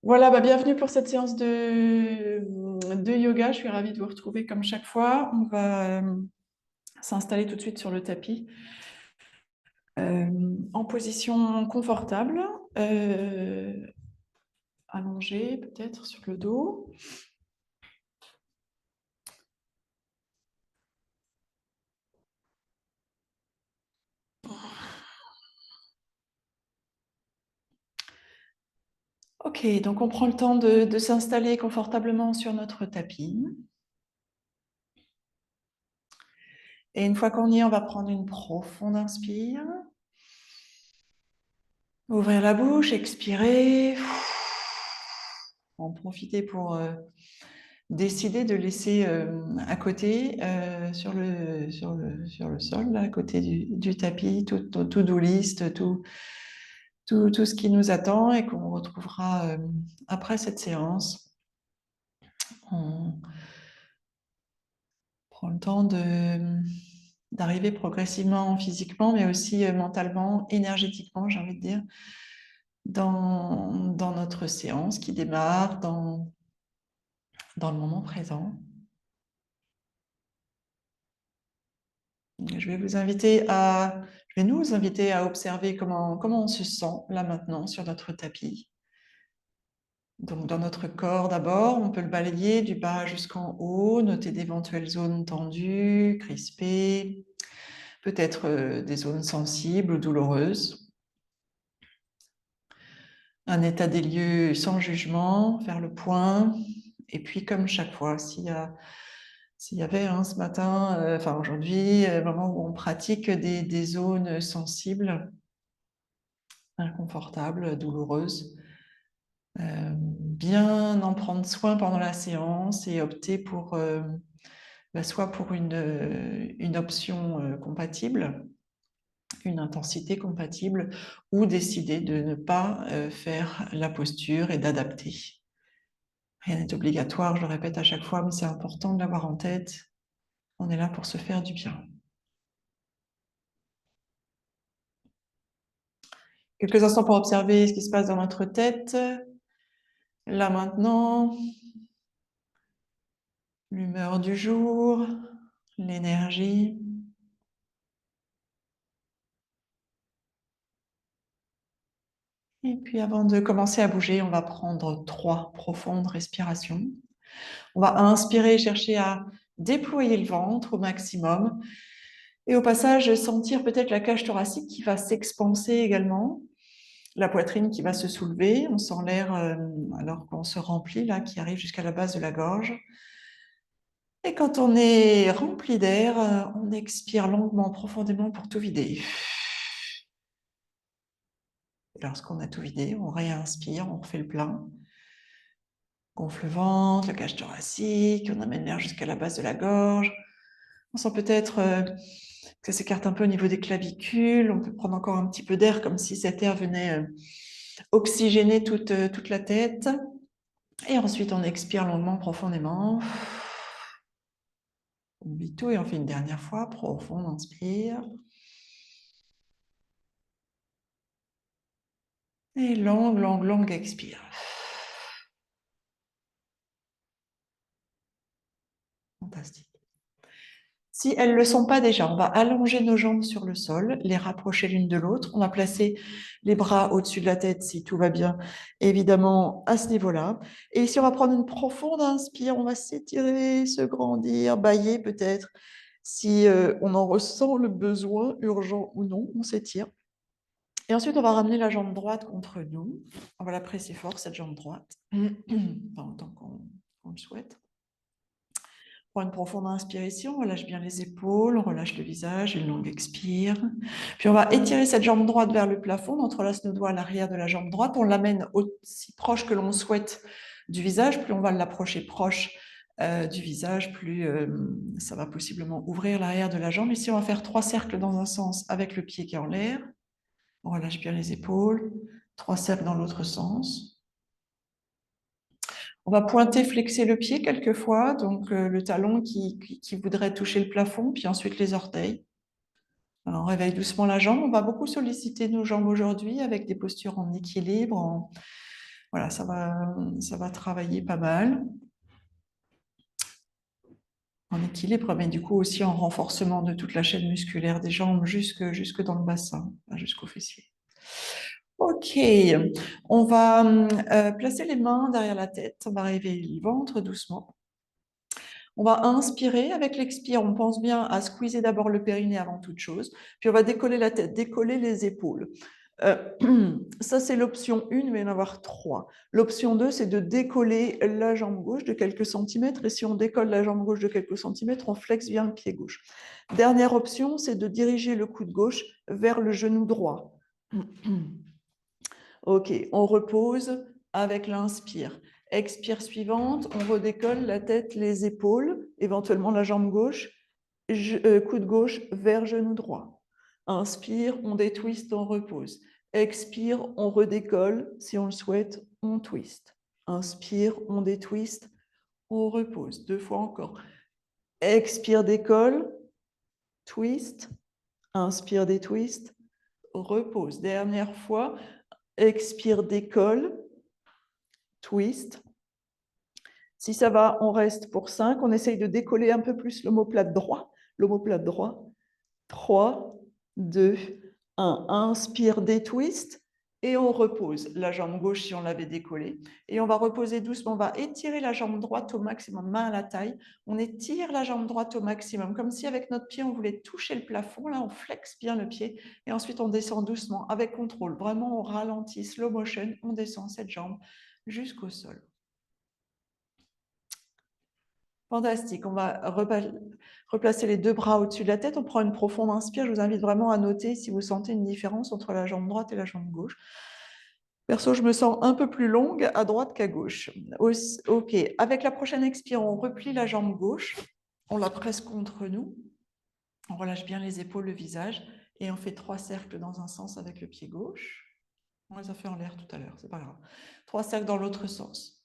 Voilà, bienvenue pour cette séance de yoga. Je suis ravie de vous retrouver comme chaque fois. On va s'installer tout de suite sur le tapis en position confortable, allongé peut-être sur le dos. Ok, donc on prend le temps de s'installer confortablement sur notre tapis. Et une fois qu'on y est, on va prendre une profonde inspire. Ouvrir la bouche, expirer. En profiter pour décider de laisser à côté, sur le sol, là, à côté du tapis, tout to-do list, tout ce qui nous attend et qu'on retrouvera après cette séance. On prend le temps d'arriver progressivement physiquement, mais aussi mentalement, énergétiquement, j'ai envie de dire, dans notre séance qui démarre, dans le moment présent. Je vais nous inviter à observer comment on se sent là maintenant sur notre tapis. Donc dans notre corps d'abord, on peut le balayer du bas jusqu'en haut, noter d'éventuelles zones tendues, crispées, peut-être des zones sensibles ou douloureuses. Un état des lieux sans jugement, faire le point. Et puis comme chaque fois, s'il y avait ce matin, enfin aujourd'hui, un moment où on pratique des zones sensibles, inconfortables, douloureuses, bien en prendre soin pendant la séance et opter pour soit pour une option compatible, une intensité compatible, ou décider de ne pas faire la posture et d'adapter. Rien n'est obligatoire, je le répète à chaque fois, mais c'est important de l'avoir en tête. On est là pour se faire du bien. Quelques instants pour observer ce qui se passe dans notre tête. Là maintenant, l'humeur du jour, l'énergie. Et puis avant de commencer à bouger, on va prendre 3 profondes respirations. On va inspirer, chercher à déployer le ventre au maximum. Et au passage, sentir peut-être la cage thoracique qui va s'expanser également. La poitrine qui va se soulever. On sent l'air alors qu'on se remplit, là, qui arrive jusqu'à la base de la gorge. Et quand on est rempli d'air, on expire longuement, profondément pour tout vider. Lorsqu'on a tout vidé, on réinspire, on refait le plein. Gonfle le ventre, la cage thoracique, on amène l'air jusqu'à la base de la gorge. On sent peut-être que ça s'écarte un peu au niveau des clavicules. On peut prendre encore un petit peu d'air comme si cet air venait oxygéner toute la tête. Et ensuite, on expire longuement, profondément. On vide tout et on fait une dernière fois. Profond, inspire. Et longue expire. Fantastique. Si elles ne le sont pas déjà, on va allonger nos jambes sur le sol, les rapprocher l'une de l'autre. On va placer les bras au-dessus de la tête si tout va bien, évidemment, à ce niveau-là. Et ici, on va prendre une profonde inspire, on va s'étirer, se grandir, bâiller peut-être. Si on en ressent le besoin, urgent ou non, on s'étire. Et ensuite, on va ramener la jambe droite contre nous. On va la presser fort, cette jambe droite, pas autant qu'on le souhaite. On prend une profonde inspiration, on relâche bien les épaules, on relâche le visage, une longue expire. Puis on va étirer cette jambe droite vers le plafond, on entrelace nos doigts à l'arrière de la jambe droite, on l'amène aussi proche que l'on souhaite du visage, plus on va l'approcher proche du visage, plus ça va possiblement ouvrir l'arrière de la jambe. Ici, on va faire 3 cercles dans un sens avec le pied qui est en l'air. On relâche bien les épaules, 3 cercles dans l'autre sens. On va pointer, flexer le pied quelquefois, donc le talon qui voudrait toucher le plafond, puis ensuite les orteils. Alors, on réveille doucement la jambe. On va beaucoup solliciter nos jambes aujourd'hui avec des postures en équilibre, Voilà, ça va travailler pas mal en équilibre, mais du coup aussi en renforcement de toute la chaîne musculaire des jambes jusque dans le bassin, jusqu'au fessier. Ok, on va placer les mains derrière la tête, on va réveiller le ventre doucement. On va inspirer, avec l'expire, on pense bien à squeezer d'abord le périnée avant toute chose, puis on va décoller la tête, décoller les épaules. Ça, c'est l'option 1, mais il va y en avoir 3. L'option 2, c'est de décoller la jambe gauche de quelques centimètres, et si on décolle la jambe gauche de quelques centimètres, on flexe bien le pied gauche. Dernière option, c'est de diriger le coude gauche vers le genou droit. Ok, on repose avec l'inspire. Expire suivante, on redécolle la tête, les épaules, éventuellement la jambe gauche, coude gauche vers genou droit. Inspire, on détwiste, on repose. Expire, on redécolle, si on le souhaite, on twist. Inspire, on détwiste, on repose. 2 fois encore. Expire, décolle, twist. Inspire, détwist, repose. Dernière fois. Expire, décolle, twist. Si ça va, on reste pour 5. On essaye de décoller un peu plus l'omoplate droit. L'omoplate droit. 3, 2, 1. Inspire, détwist. Et on repose la jambe gauche si on l'avait décollée. Et on va reposer doucement. On va étirer la jambe droite au maximum, main à la taille. On étire la jambe droite au maximum, comme si avec notre pied, on voulait toucher le plafond. Là, on flexe bien le pied. Et ensuite, on descend doucement avec contrôle. Vraiment, on ralentit, slow motion. On descend cette jambe jusqu'au sol. Fantastique. On va replacer les 2 bras au-dessus de la tête. On prend une profonde inspire. Je vous invite vraiment à noter si vous sentez une différence entre la jambe droite et la jambe gauche. Perso, je me sens un peu plus longue à droite qu'à gauche. Ok. Avec la prochaine expire, on replie la jambe gauche. On la presse contre nous. On relâche bien les épaules, le visage. Et on fait 3 cercles dans un sens avec le pied gauche. On les a fait en l'air tout à l'heure, c'est pas grave. 3 cercles dans l'autre sens.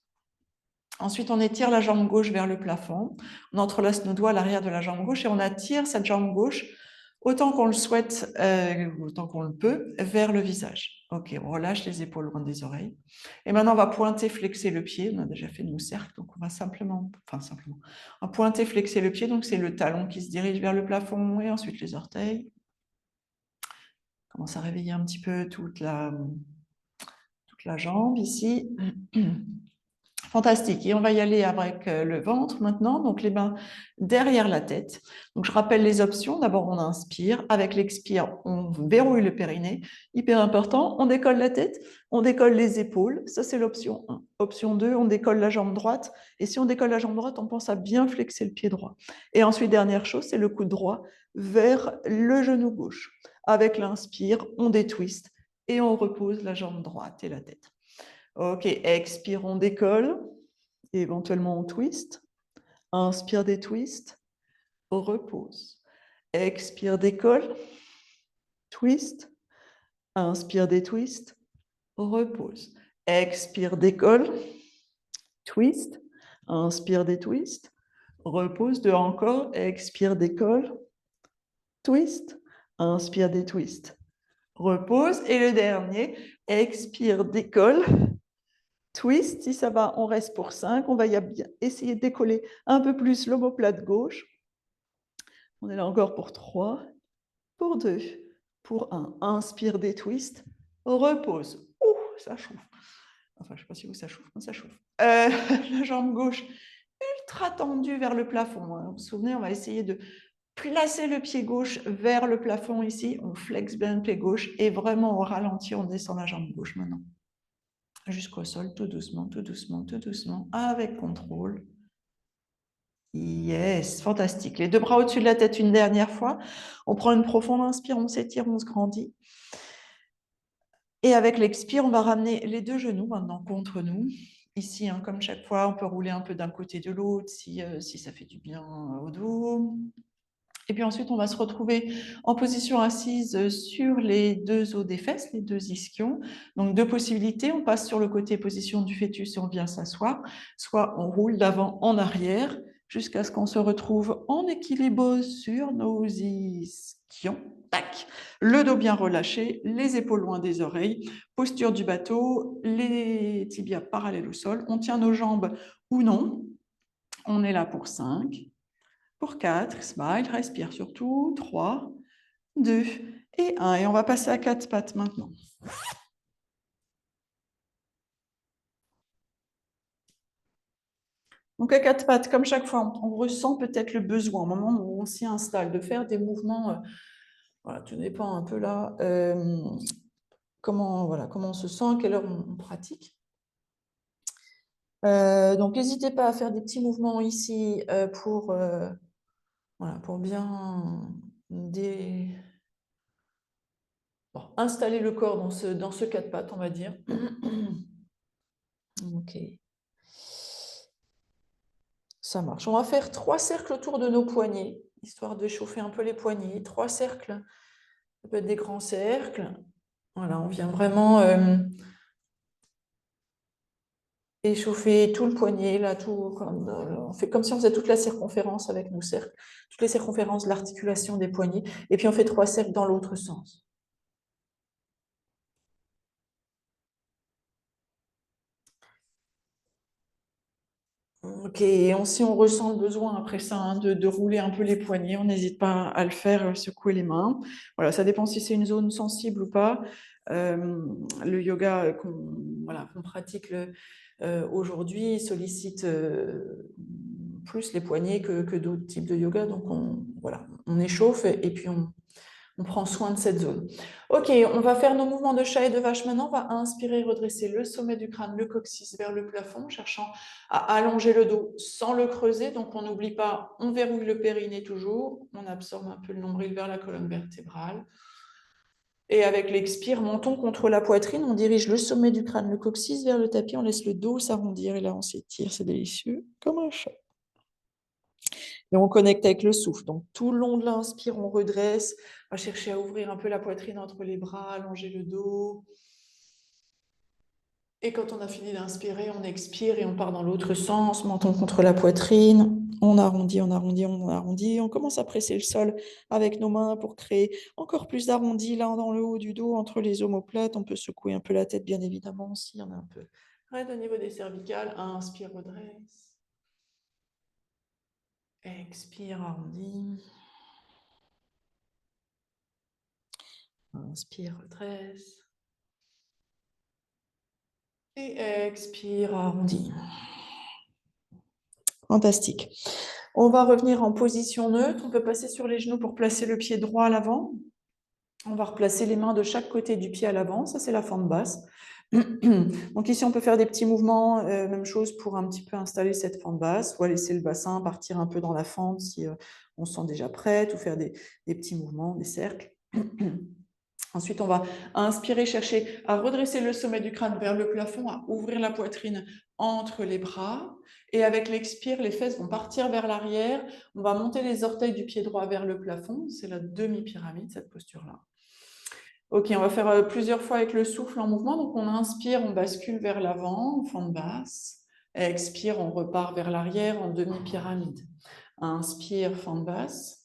Ensuite, on étire la jambe gauche vers le plafond. On entrelace nos doigts à l'arrière de la jambe gauche et on attire cette jambe gauche autant qu'on le souhaite, autant qu'on le peut, vers le visage. Ok, on relâche les épaules loin des oreilles. Et maintenant, on va pointer, flexer le pied. On a déjà fait nos cercles, donc on va simplement, on va pointer, flexer le pied. Donc, c'est le talon qui se dirige vers le plafond et ensuite les orteils. On commence à réveiller un petit peu toute la jambe ici. Fantastique. Et on va y aller avec le ventre maintenant. Donc, les mains derrière la tête. Donc, je rappelle les options. D'abord, on inspire. Avec l'expire, on verrouille le périnée. Hyper important. On décolle la tête. On décolle les épaules. Ça, c'est l'option 1. Option 2, on décolle la jambe droite. Et si on décolle la jambe droite, on pense à bien flexer le pied droit. Et ensuite, dernière chose, c'est le coude droit vers le genou gauche. Avec l'inspire, on détwiste et on repose la jambe droite et la tête. Ok, expire, on décolle. Éventuellement, on twist. Inspire, des twists. Repose. Expire, décolle. Twist. Inspire, des twists. Repose. Expire, décolle. Twist. Inspire, des twists. Repose. 2 encore. Expire, décolle. Twist. Inspire, des twists. Repose. Et le dernier. Expire, décolle. Twist, si ça va, on reste pour 5. On va essayer de décoller un peu plus l'omoplate gauche. On est là encore pour 3, pour 2, pour 1. Inspire, des twists, repose. Ouh, ça chauffe. Enfin, je ne sais pas si vous, ça chauffe. Ça chauffe. La jambe gauche ultra tendue vers le plafond. Vous vous souvenez, on va essayer de placer le pied gauche vers le plafond ici. On flexe bien le pied gauche et vraiment au ralenti, on descend la jambe gauche maintenant. Jusqu'au sol, tout doucement, tout doucement, tout doucement, avec contrôle. Yes, fantastique. Les 2 bras au-dessus de la tête une dernière fois. On prend une profonde inspire, on s'étire, on se grandit. Et avec l'expire, on va ramener les 2 genoux maintenant contre nous. Ici, hein, comme chaque fois, on peut rouler un peu d'un côté de l'autre si ça fait du bien au dos. Et puis ensuite, on va se retrouver en position assise sur les 2 os des fesses, les 2 ischions. Donc, 2 possibilités. On passe sur le côté position du fœtus et on vient s'asseoir. Soit on roule d'avant en arrière jusqu'à ce qu'on se retrouve en équilibre sur nos ischions. Tac. Le dos bien relâché, les épaules loin des oreilles, posture du bateau, les tibias parallèles au sol. On tient nos jambes ou non. On est là pour 5, pour 4, smile, respire surtout, 3, 2 et 1. Et on va passer à 4 pattes maintenant. Donc à 4 pattes, comme chaque fois, on ressent peut-être le besoin au moment où on s'y installe de faire des mouvements. Voilà, tout dépend un peu là. Comment on se sent, à quelle heure on pratique. Donc n'hésitez pas à faire des petits mouvements ici pour bien installer le corps dans ce 4 pattes, on va dire. Ok. Ça marche. On va faire 3 cercles autour de nos poignets, histoire de chauffer un peu les poignets. 3 cercles, ça peut être des grands cercles. Voilà, on vient vraiment échauffer tout le poignet, là, on fait comme si on faisait toute la circonférence avec nos cercles, toutes les circonférences de l'articulation des poignets. Et puis on fait 3 cercles dans l'autre sens. Ok, et si on ressent le besoin après ça de rouler un peu les poignets, on n'hésite pas à le faire, secouer les mains. Voilà, ça dépend si c'est une zone sensible ou pas. Le yoga qu'on pratique aujourd'hui sollicite plus les poignets que d'autres types de yoga. Donc on échauffe et puis on prend soin de cette zone. Ok, on va faire nos mouvements de chat et de vache maintenant. On va inspirer, redresser le sommet du crâne, le coccyx vers le plafond, cherchant à allonger le dos sans le creuser. Donc on n'oublie pas, on verrouille le périnée toujours. On absorbe un peu le nombril vers la colonne vertébrale. Et avec l'expire, montons contre la poitrine. On dirige le sommet du crâne, le coccyx vers le tapis. On laisse le dos s'arrondir et là on s'étire. C'est délicieux, comme un chat. Et on connecte avec le souffle. Donc, tout le long de l'inspire, on redresse. On va chercher à ouvrir un peu la poitrine entre les bras, allonger le dos. Et quand on a fini d'inspirer, on expire et on part dans l'autre sens, menton contre la poitrine. On arrondit, on arrondit, on arrondit. On commence à presser le sol avec nos mains pour créer encore plus d'arrondis là dans le haut du dos, entre les omoplates. On peut secouer un peu la tête, bien évidemment, si on a un peu. Raide au niveau des cervicales. Inspire, redresse. Expire, arrondi. Inspire, redresse. Et expire, arrondi. Fantastique. On va revenir en position neutre. On peut passer sur les genoux pour placer le pied droit à l'avant. On va replacer les mains de chaque côté du pied à l'avant. Ça, c'est la fente basse. Donc ici, on peut faire des petits mouvements. Même chose pour un petit peu installer cette fente basse. Ou laisser le bassin partir un peu dans la fente si on se sent déjà prête. Ou faire des petits mouvements, des cercles. Ensuite, on va inspirer, chercher à redresser le sommet du crâne vers le plafond, à ouvrir la poitrine entre les bras. Et avec l'expire, les fesses vont partir vers l'arrière. On va monter les orteils du pied droit vers le plafond. C'est la demi-pyramide, cette posture-là. Ok, on va faire plusieurs fois avec le souffle en mouvement. Donc, on inspire, on bascule vers l'avant, en fente basse. Expire, on repart vers l'arrière en demi-pyramide. Inspire, fente basse.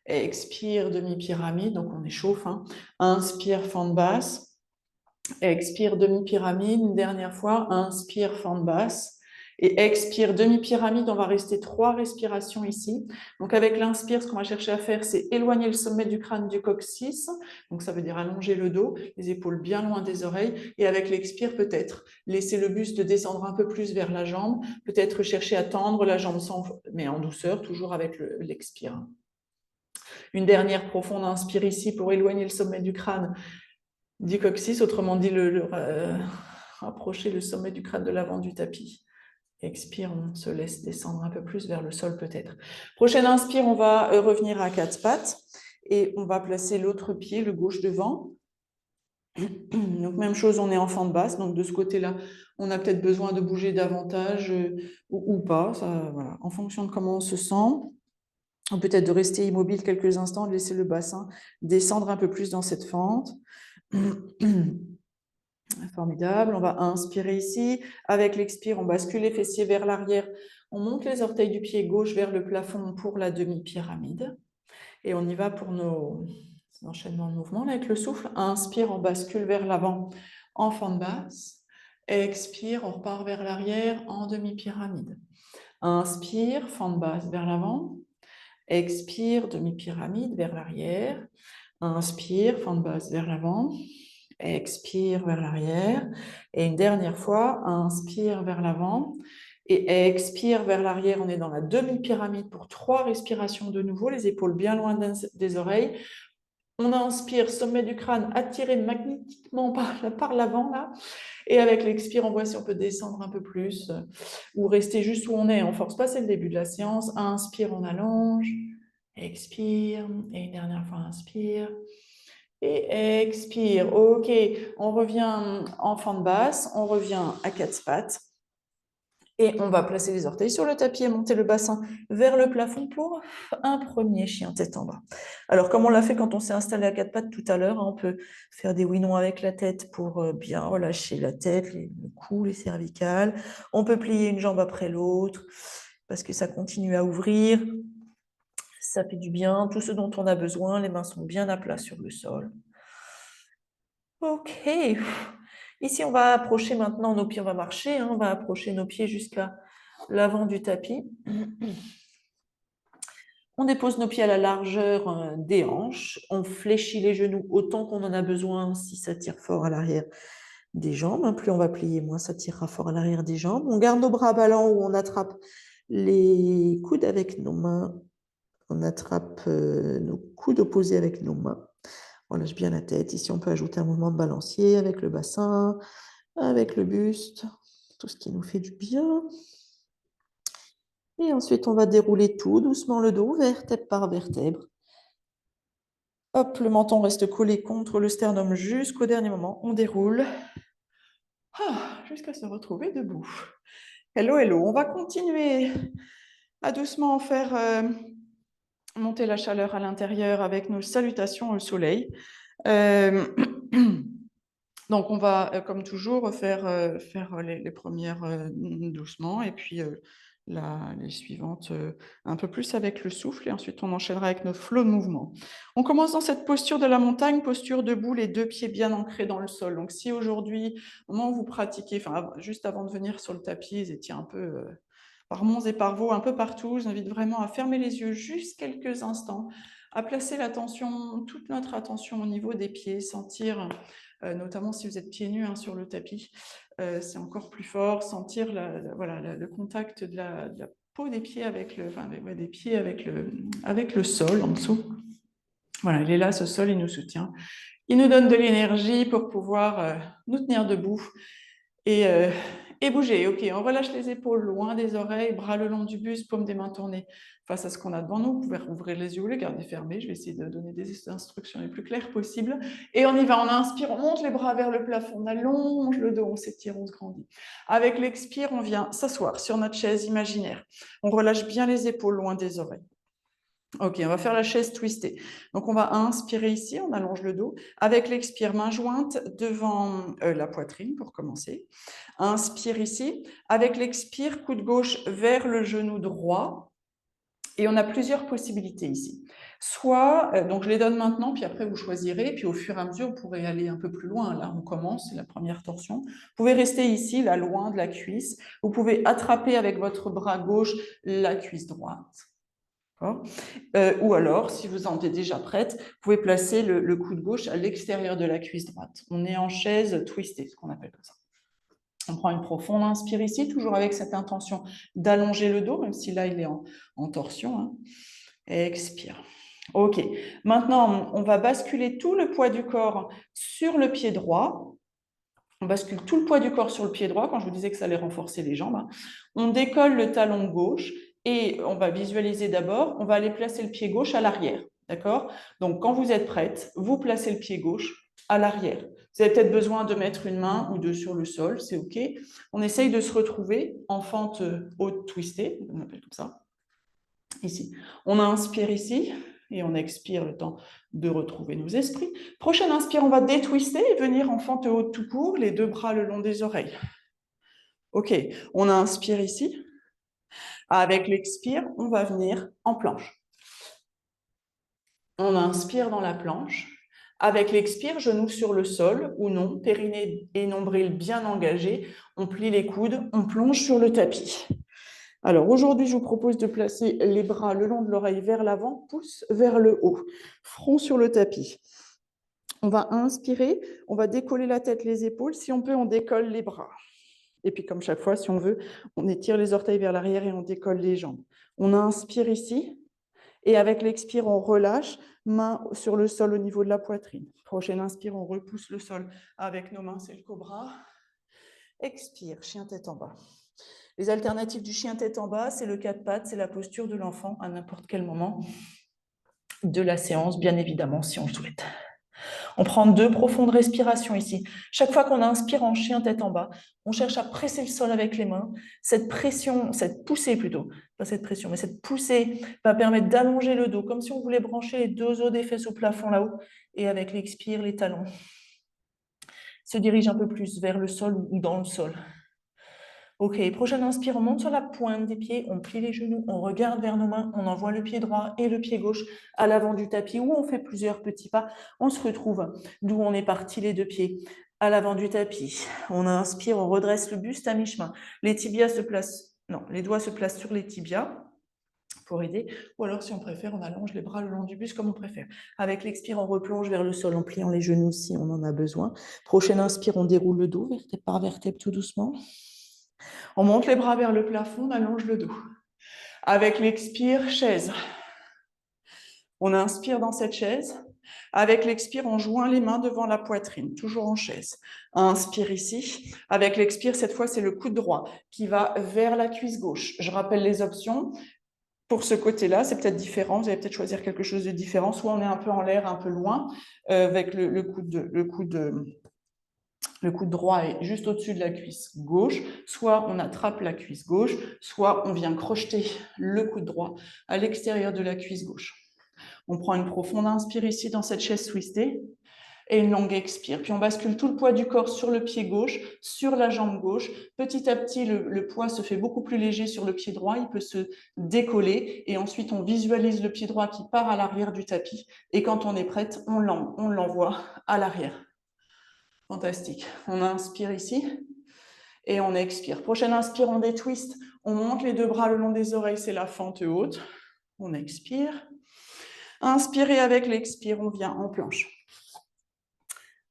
Expire, demi-pyramide, donc on échauffe. Inspire, fente basse. Expire, demi-pyramide. Une dernière fois, inspire, fente basse. Et expire, demi-pyramide. On va rester 3 respirations ici. Donc avec l'inspire, ce qu'on va chercher à faire, c'est éloigner le sommet du crâne du coccyx. Donc ça veut dire allonger le dos, les épaules bien loin des oreilles. Et avec l'expire, peut-être laisser le buste descendre un peu plus vers la jambe. Peut-être chercher à tendre la jambe, mais en douceur, toujours avec l'expire. Une dernière profonde inspire ici pour éloigner le sommet du crâne du coccyx, autrement dit, rapprocher le sommet du crâne de l'avant du tapis. Expire, on se laisse descendre un peu plus vers le sol peut-être. Prochaine inspire, on va revenir à 4 pattes et on va placer l'autre pied, le gauche devant. Donc même chose, on est en fente basse, donc de ce côté-là, on a peut-être besoin de bouger davantage ou pas, ça, voilà, en fonction de comment on se sent. Peut-être de rester immobile quelques instants, de laisser le bassin descendre un peu plus dans cette fente. Formidable. On va inspirer ici. Avec l'expire, on bascule les fessiers vers l'arrière. On monte les orteils du pied gauche vers le plafond pour la demi-pyramide. Et on y va pour nos enchaînements de mouvements. Là, avec le souffle, inspire, on bascule vers l'avant en fente basse. Expire, on repart vers l'arrière en demi-pyramide. Inspire, fente basse vers l'avant. Expire, demi-pyramide vers l'arrière. Inspire, fente basse vers l'avant. Expire vers l'arrière. Et une dernière fois, inspire vers l'avant. Et expire vers l'arrière. On est dans la demi-pyramide pour 3 respirations de nouveau. Les épaules bien loin des oreilles. On inspire, sommet du crâne attiré magnétiquement par l'avant là. Et avec l'expire, on voit si on peut descendre un peu plus ou rester juste où on est. On ne force pas, c'est le début de la séance. Inspire, on allonge. Expire. Et une dernière fois, inspire. Et expire. OK, on revient en fente basse. On revient à 4 pattes. Et on va placer les orteils sur le tapis et monter le bassin vers le plafond pour un premier chien tête en bas. Alors, comme on l'a fait quand on s'est installé à 4 pattes tout à l'heure, on peut faire des oui-non avec la tête pour bien relâcher la tête, le cou, les cervicales. On peut plier une jambe après l'autre parce que ça continue à ouvrir. Ça fait du bien, tout ce dont on a besoin. Les mains sont bien à plat sur le sol. OK. Ici, on va approcher maintenant nos pieds, on va marcher, on va approcher nos pieds jusqu'à l'avant du tapis. On dépose nos pieds à la largeur des hanches. On fléchit les genoux autant qu'on en a besoin si ça tire fort à l'arrière des jambes. Plus on va plier, moins ça tirera fort à l'arrière des jambes. On garde nos bras ballants où on attrape les coudes avec nos mains. On attrape nos coudes opposés avec nos mains. On lâche bien la tête. Ici, on peut ajouter un mouvement de balancier avec le bassin, avec le buste, tout ce qui nous fait du bien. Et ensuite, on va dérouler tout doucement le dos, vertèbre par vertèbre. Hop, le menton reste collé contre le sternum jusqu'au dernier moment. On déroule jusqu'à se retrouver debout. Hello, hello. On va continuer à doucement faire monter la chaleur à l'intérieur avec nos salutations au soleil. Donc, on va, comme toujours, faire les premières doucement et puis les suivantes un peu plus avec le souffle. Et ensuite, on enchaînera avec nos flots de mouvement. On commence dans cette posture de la montagne, posture debout, les 2 pieds bien ancrés dans le sol. Donc, si aujourd'hui, au moment où vous pratiquez, juste avant de venir sur le tapis, vous étiez un peu par Mons et par Vaux, un peu partout, je vous invite vraiment à fermer les yeux juste quelques instants, à placer l'attention, toute notre attention au niveau des pieds, sentir... notamment si vous êtes pieds nus sur le tapis, c'est encore plus fort, sentir le contact de la peau des pieds avec des pieds avec le sol en dessous. Voilà, il est là, ce sol, il nous soutient. Il nous donne de l'énergie pour pouvoir nous tenir debout et bouger. OK, on relâche les épaules loin des oreilles, bras le long du buste, paume des mains tournées face à ce qu'on a devant nous. Vous pouvez ouvrir les yeux ou les garder fermés. Je vais essayer de donner des instructions les plus claires possibles. Et on y va, on inspire, on monte les bras vers le plafond, on allonge le dos, on s'étire, on se grandit. Avec l'expire, on vient s'asseoir sur notre chaise imaginaire. On relâche bien les épaules loin des oreilles. OK, on va faire la chaise twistée. Donc, on va inspirer ici, on allonge le dos. Avec l'expire, main jointe devant la poitrine pour commencer. Inspire ici. Avec l'expire, coude gauche vers le genou droit. Et on a plusieurs possibilités ici. Soit, donc je les donne maintenant, puis après vous choisirez, puis au fur et à mesure, vous pourrez aller un peu plus loin. Là, on commence, c'est la première torsion. Vous pouvez rester ici, là, loin de la cuisse. Vous pouvez attraper avec votre bras gauche la cuisse droite. Ou alors, si vous en êtes déjà prête, vous pouvez placer le coude gauche à l'extérieur de la cuisse droite. On est en chaise twistée, ce qu'on appelle comme ça. On prend une profonde inspire ici, toujours avec cette intention d'allonger le dos, même si là, il est en torsion. Expire. OK. Maintenant, on va basculer tout le poids du corps sur le pied droit. On bascule tout le poids du corps sur le pied droit, quand je vous disais que ça allait renforcer les jambes. On décolle le talon gauche et on va visualiser d'abord, on va aller placer le pied gauche à l'arrière. D'accord? Donc, quand vous êtes prête, vous placez le pied gauche à l'arrière. Vous avez peut-être besoin de mettre une main ou deux sur le sol, c'est OK. On essaye de se retrouver en fente haute twistée, on appelle comme ça. Ici. On inspire ici, Et on expire le temps de retrouver nos esprits. Prochaine inspire, on va détwister et venir en fente haute tout court, les deux bras le long des oreilles. Ok, on inspire ici. Avec l'expire, on va venir en planche. On inspire dans la planche. Avec l'expire, genoux sur le sol ou non, périnée et nombril bien engagés. On plie les coudes, on plonge sur le tapis. Alors aujourd'hui, je vous propose de placer les bras le long de l'oreille vers l'avant, pouce vers le haut, front sur le tapis. On va inspirer, on va décoller la tête, les épaules. Si on peut, on décolle les bras. Et puis comme chaque fois, si on veut, on étire les orteils vers l'arrière et on décolle les jambes. On inspire ici. Et avec l'expire, on relâche, main sur le sol au niveau de la poitrine. Prochaine inspire, on repousse le sol avec nos mains, c'est le cobra. Expire, chien tête en bas. Les alternatives du chien tête en bas, c'est le quatre pattes, c'est la posture de l'enfant à n'importe quel moment de la séance, bien évidemment, si on le souhaite. On prend 2 profondes respirations ici. Chaque fois qu'on inspire en chien tête en bas, on cherche à presser le sol avec les mains. Cette pression, cette poussée plutôt, pas cette pression, mais cette poussée va permettre d'allonger le dos, comme si on voulait brancher les 2 os des fesses au plafond là-haut. Et avec l'expire, les talons se dirigent un peu plus vers le sol ou dans le sol. Ok, prochaine inspire, on monte sur la pointe des pieds, on plie les genoux, on regarde vers nos mains, on envoie le pied droit et le pied gauche à l'avant du tapis où on fait plusieurs petits pas. On se retrouve d'où on est parti les 2 pieds à l'avant du tapis. On inspire, on redresse le buste à mi-chemin. Les tibias se placent, non, les doigts se placent sur les tibias pour aider. Ou alors, si on préfère, on allonge les bras le long du buste comme on préfère. Avec l'expire, on replonge vers le sol en pliant les genoux si on en a besoin. Prochaine inspire, on déroule le dos, vertèbre par vertèbre tout doucement. On monte les bras vers le plafond, on allonge le dos. Avec l'expire, chaise. On inspire dans cette chaise. Avec l'expire, on joint les mains devant la poitrine, toujours en chaise. Inspire ici. Avec l'expire, cette fois, c'est le coude droit qui va vers la cuisse gauche. Je rappelle les options. Pour ce côté-là, c'est peut-être différent. Vous allez peut-être choisir quelque chose de différent. Soit on est un peu en l'air, un peu loin, avec le coude droit est juste au-dessus de la cuisse gauche, soit on attrape la cuisse gauche, soit on vient crocheter le coude droit à l'extérieur de la cuisse gauche. On prend une profonde inspire ici dans cette chaise twistée et une longue expire. Puis on bascule tout le poids du corps sur le pied gauche, sur la jambe gauche. Petit à petit, le poids se fait beaucoup plus léger sur le pied droit, il peut se décoller et ensuite on visualise le pied droit qui part à l'arrière du tapis et quand on est prête, on l'envoie à l'arrière. Fantastique. On inspire ici et on expire. Prochaine inspire, on détwist. On monte les 2 bras le long des oreilles, c'est la fente haute. On expire. Inspirez avec l'expire, on vient en planche.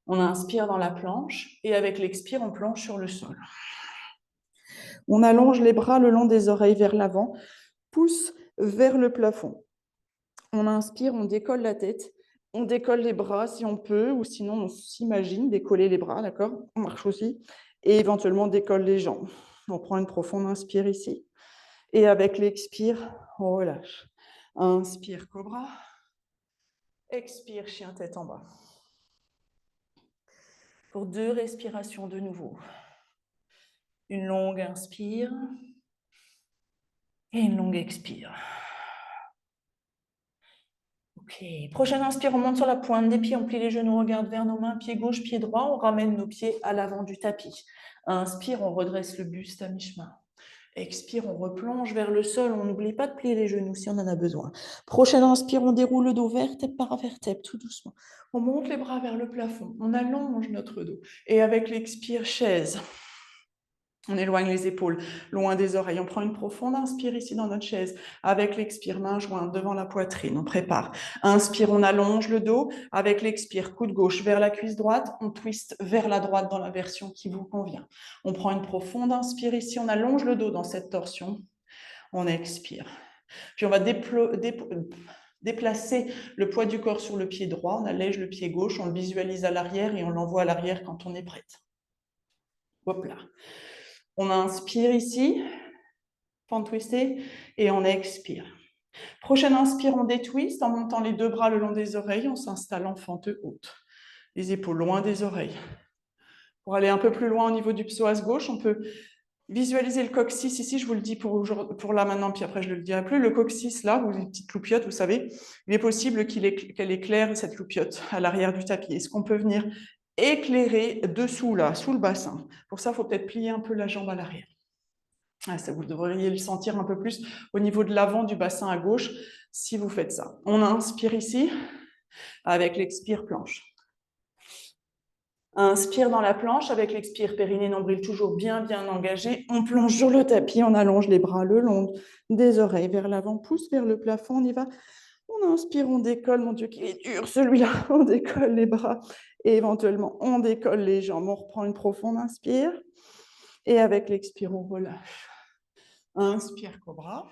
On inspire dans la planche et avec l'expire, on planche sur le sol. On allonge les bras le long des oreilles vers l'avant, pouce vers le plafond. On inspire, on décolle la tête. On décolle les bras si on peut, ou sinon on s'imagine décoller les bras, d'accord? On marche aussi. Et éventuellement on décolle les jambes. On prend une profonde inspire ici. Et avec l'expire, on relâche. Inspire, cobra. Expire, chien tête en bas. Pour 2 respirations de nouveau. Une longue inspire et une longue expire. Ok, prochaine inspire, on monte sur la pointe des pieds, on plie les genoux, on regarde vers nos mains, pied gauche, pied droit, on ramène nos pieds à l'avant du tapis. Inspire, on redresse le buste à mi-chemin. Expire, on replonge vers le sol, on n'oublie pas de plier les genoux si on en a besoin. Prochaine inspire, on déroule le dos vertèbre par vertèbre, tout doucement. On monte les bras vers le plafond, on allonge notre dos. Et avec l'expire, chaise. On éloigne les épaules, loin des oreilles. On prend une profonde inspire ici dans notre chaise. Avec l'expire, main jointe devant la poitrine. On prépare. Inspire, on allonge le dos. Avec l'expire, coude gauche vers la cuisse droite. On twist vers la droite dans la version qui vous convient. On prend une profonde inspire ici. On allonge le dos dans cette torsion. On expire. Puis on va déplacer le poids du corps sur le pied droit. On allège le pied gauche. On le visualise à l'arrière et on l'envoie à l'arrière quand on est prête. Hop là. On inspire ici, fente twistée, et on expire. Prochaine inspire, on détwist en montant les 2 bras le long des oreilles, on s'installe en fente haute. Les épaules loin des oreilles. Pour aller un peu plus loin au niveau du psoas gauche, on peut Visualisez le coccyx ici, je vous le dis pour là maintenant, puis après je ne le dirai plus. Le coccyx là, ou les petites loupiottes, vous savez, il est possible qu'elle éclaire cette loupiote à l'arrière du tapis. Est-ce qu'on peut venir éclairer dessous là, sous le bassin? Pour ça, il faut peut-être plier un peu la jambe à l'arrière. Ah, ça, vous devriez le sentir un peu plus au niveau de l'avant du bassin à gauche si vous faites ça. On inspire ici avec l'expire planche. Inspire dans la planche avec l'expire, périnée, nombril toujours bien engagé. On plonge sur le tapis, on allonge les bras le long des oreilles vers l'avant, pousse vers le plafond, on y va. On inspire, on décolle, mon Dieu qu'il est dur celui-là, on décolle les bras et éventuellement on décolle les jambes. On reprend une profonde inspire et avec l'expire, on relâche. Inspire, cobra.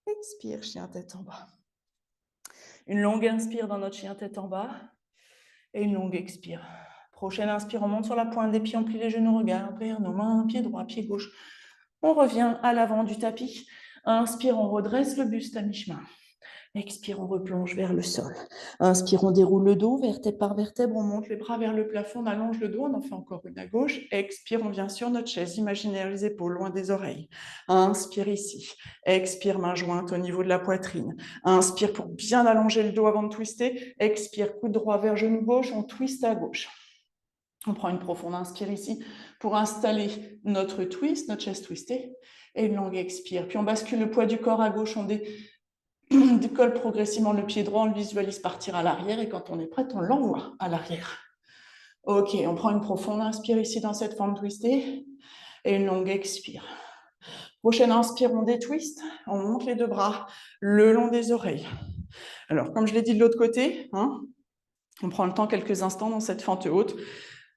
Expire, chien tête en bas. Une longue inspire dans notre chien tête en bas et une longue expire. Prochaine inspire, on monte sur la pointe des pieds, on plie les genoux, regarde vers nos mains, pied droit, pied gauche. On revient à l'avant du tapis. Inspire, on redresse le buste à mi-chemin. Expire, on replonge vers le sol. Inspire, on déroule le dos, vertèbre par vertèbre, on monte les bras vers le plafond, on allonge le dos, on en fait encore une à gauche. Expire, on vient sur notre chaise, imaginaire les épaules loin des oreilles. Inspire ici. Expire, main jointe au niveau de la poitrine. Inspire pour bien allonger le dos avant de twister. Expire, coude droit vers genou gauche, on twiste à gauche. On prend une profonde inspire ici pour installer notre twist, notre chaise twistée, et une longue expire. Puis on bascule le poids du corps à gauche, on décolle progressivement le pied droit, on le visualise partir à l'arrière, et quand on est prête, on l'envoie à l'arrière. Ok, on prend une profonde inspire ici dans cette forme twistée, et une longue expire. Prochaine inspire, on détwist, on monte les deux bras le long des oreilles. Alors, comme je l'ai dit de l'autre côté, on prend le temps quelques instants dans cette fente haute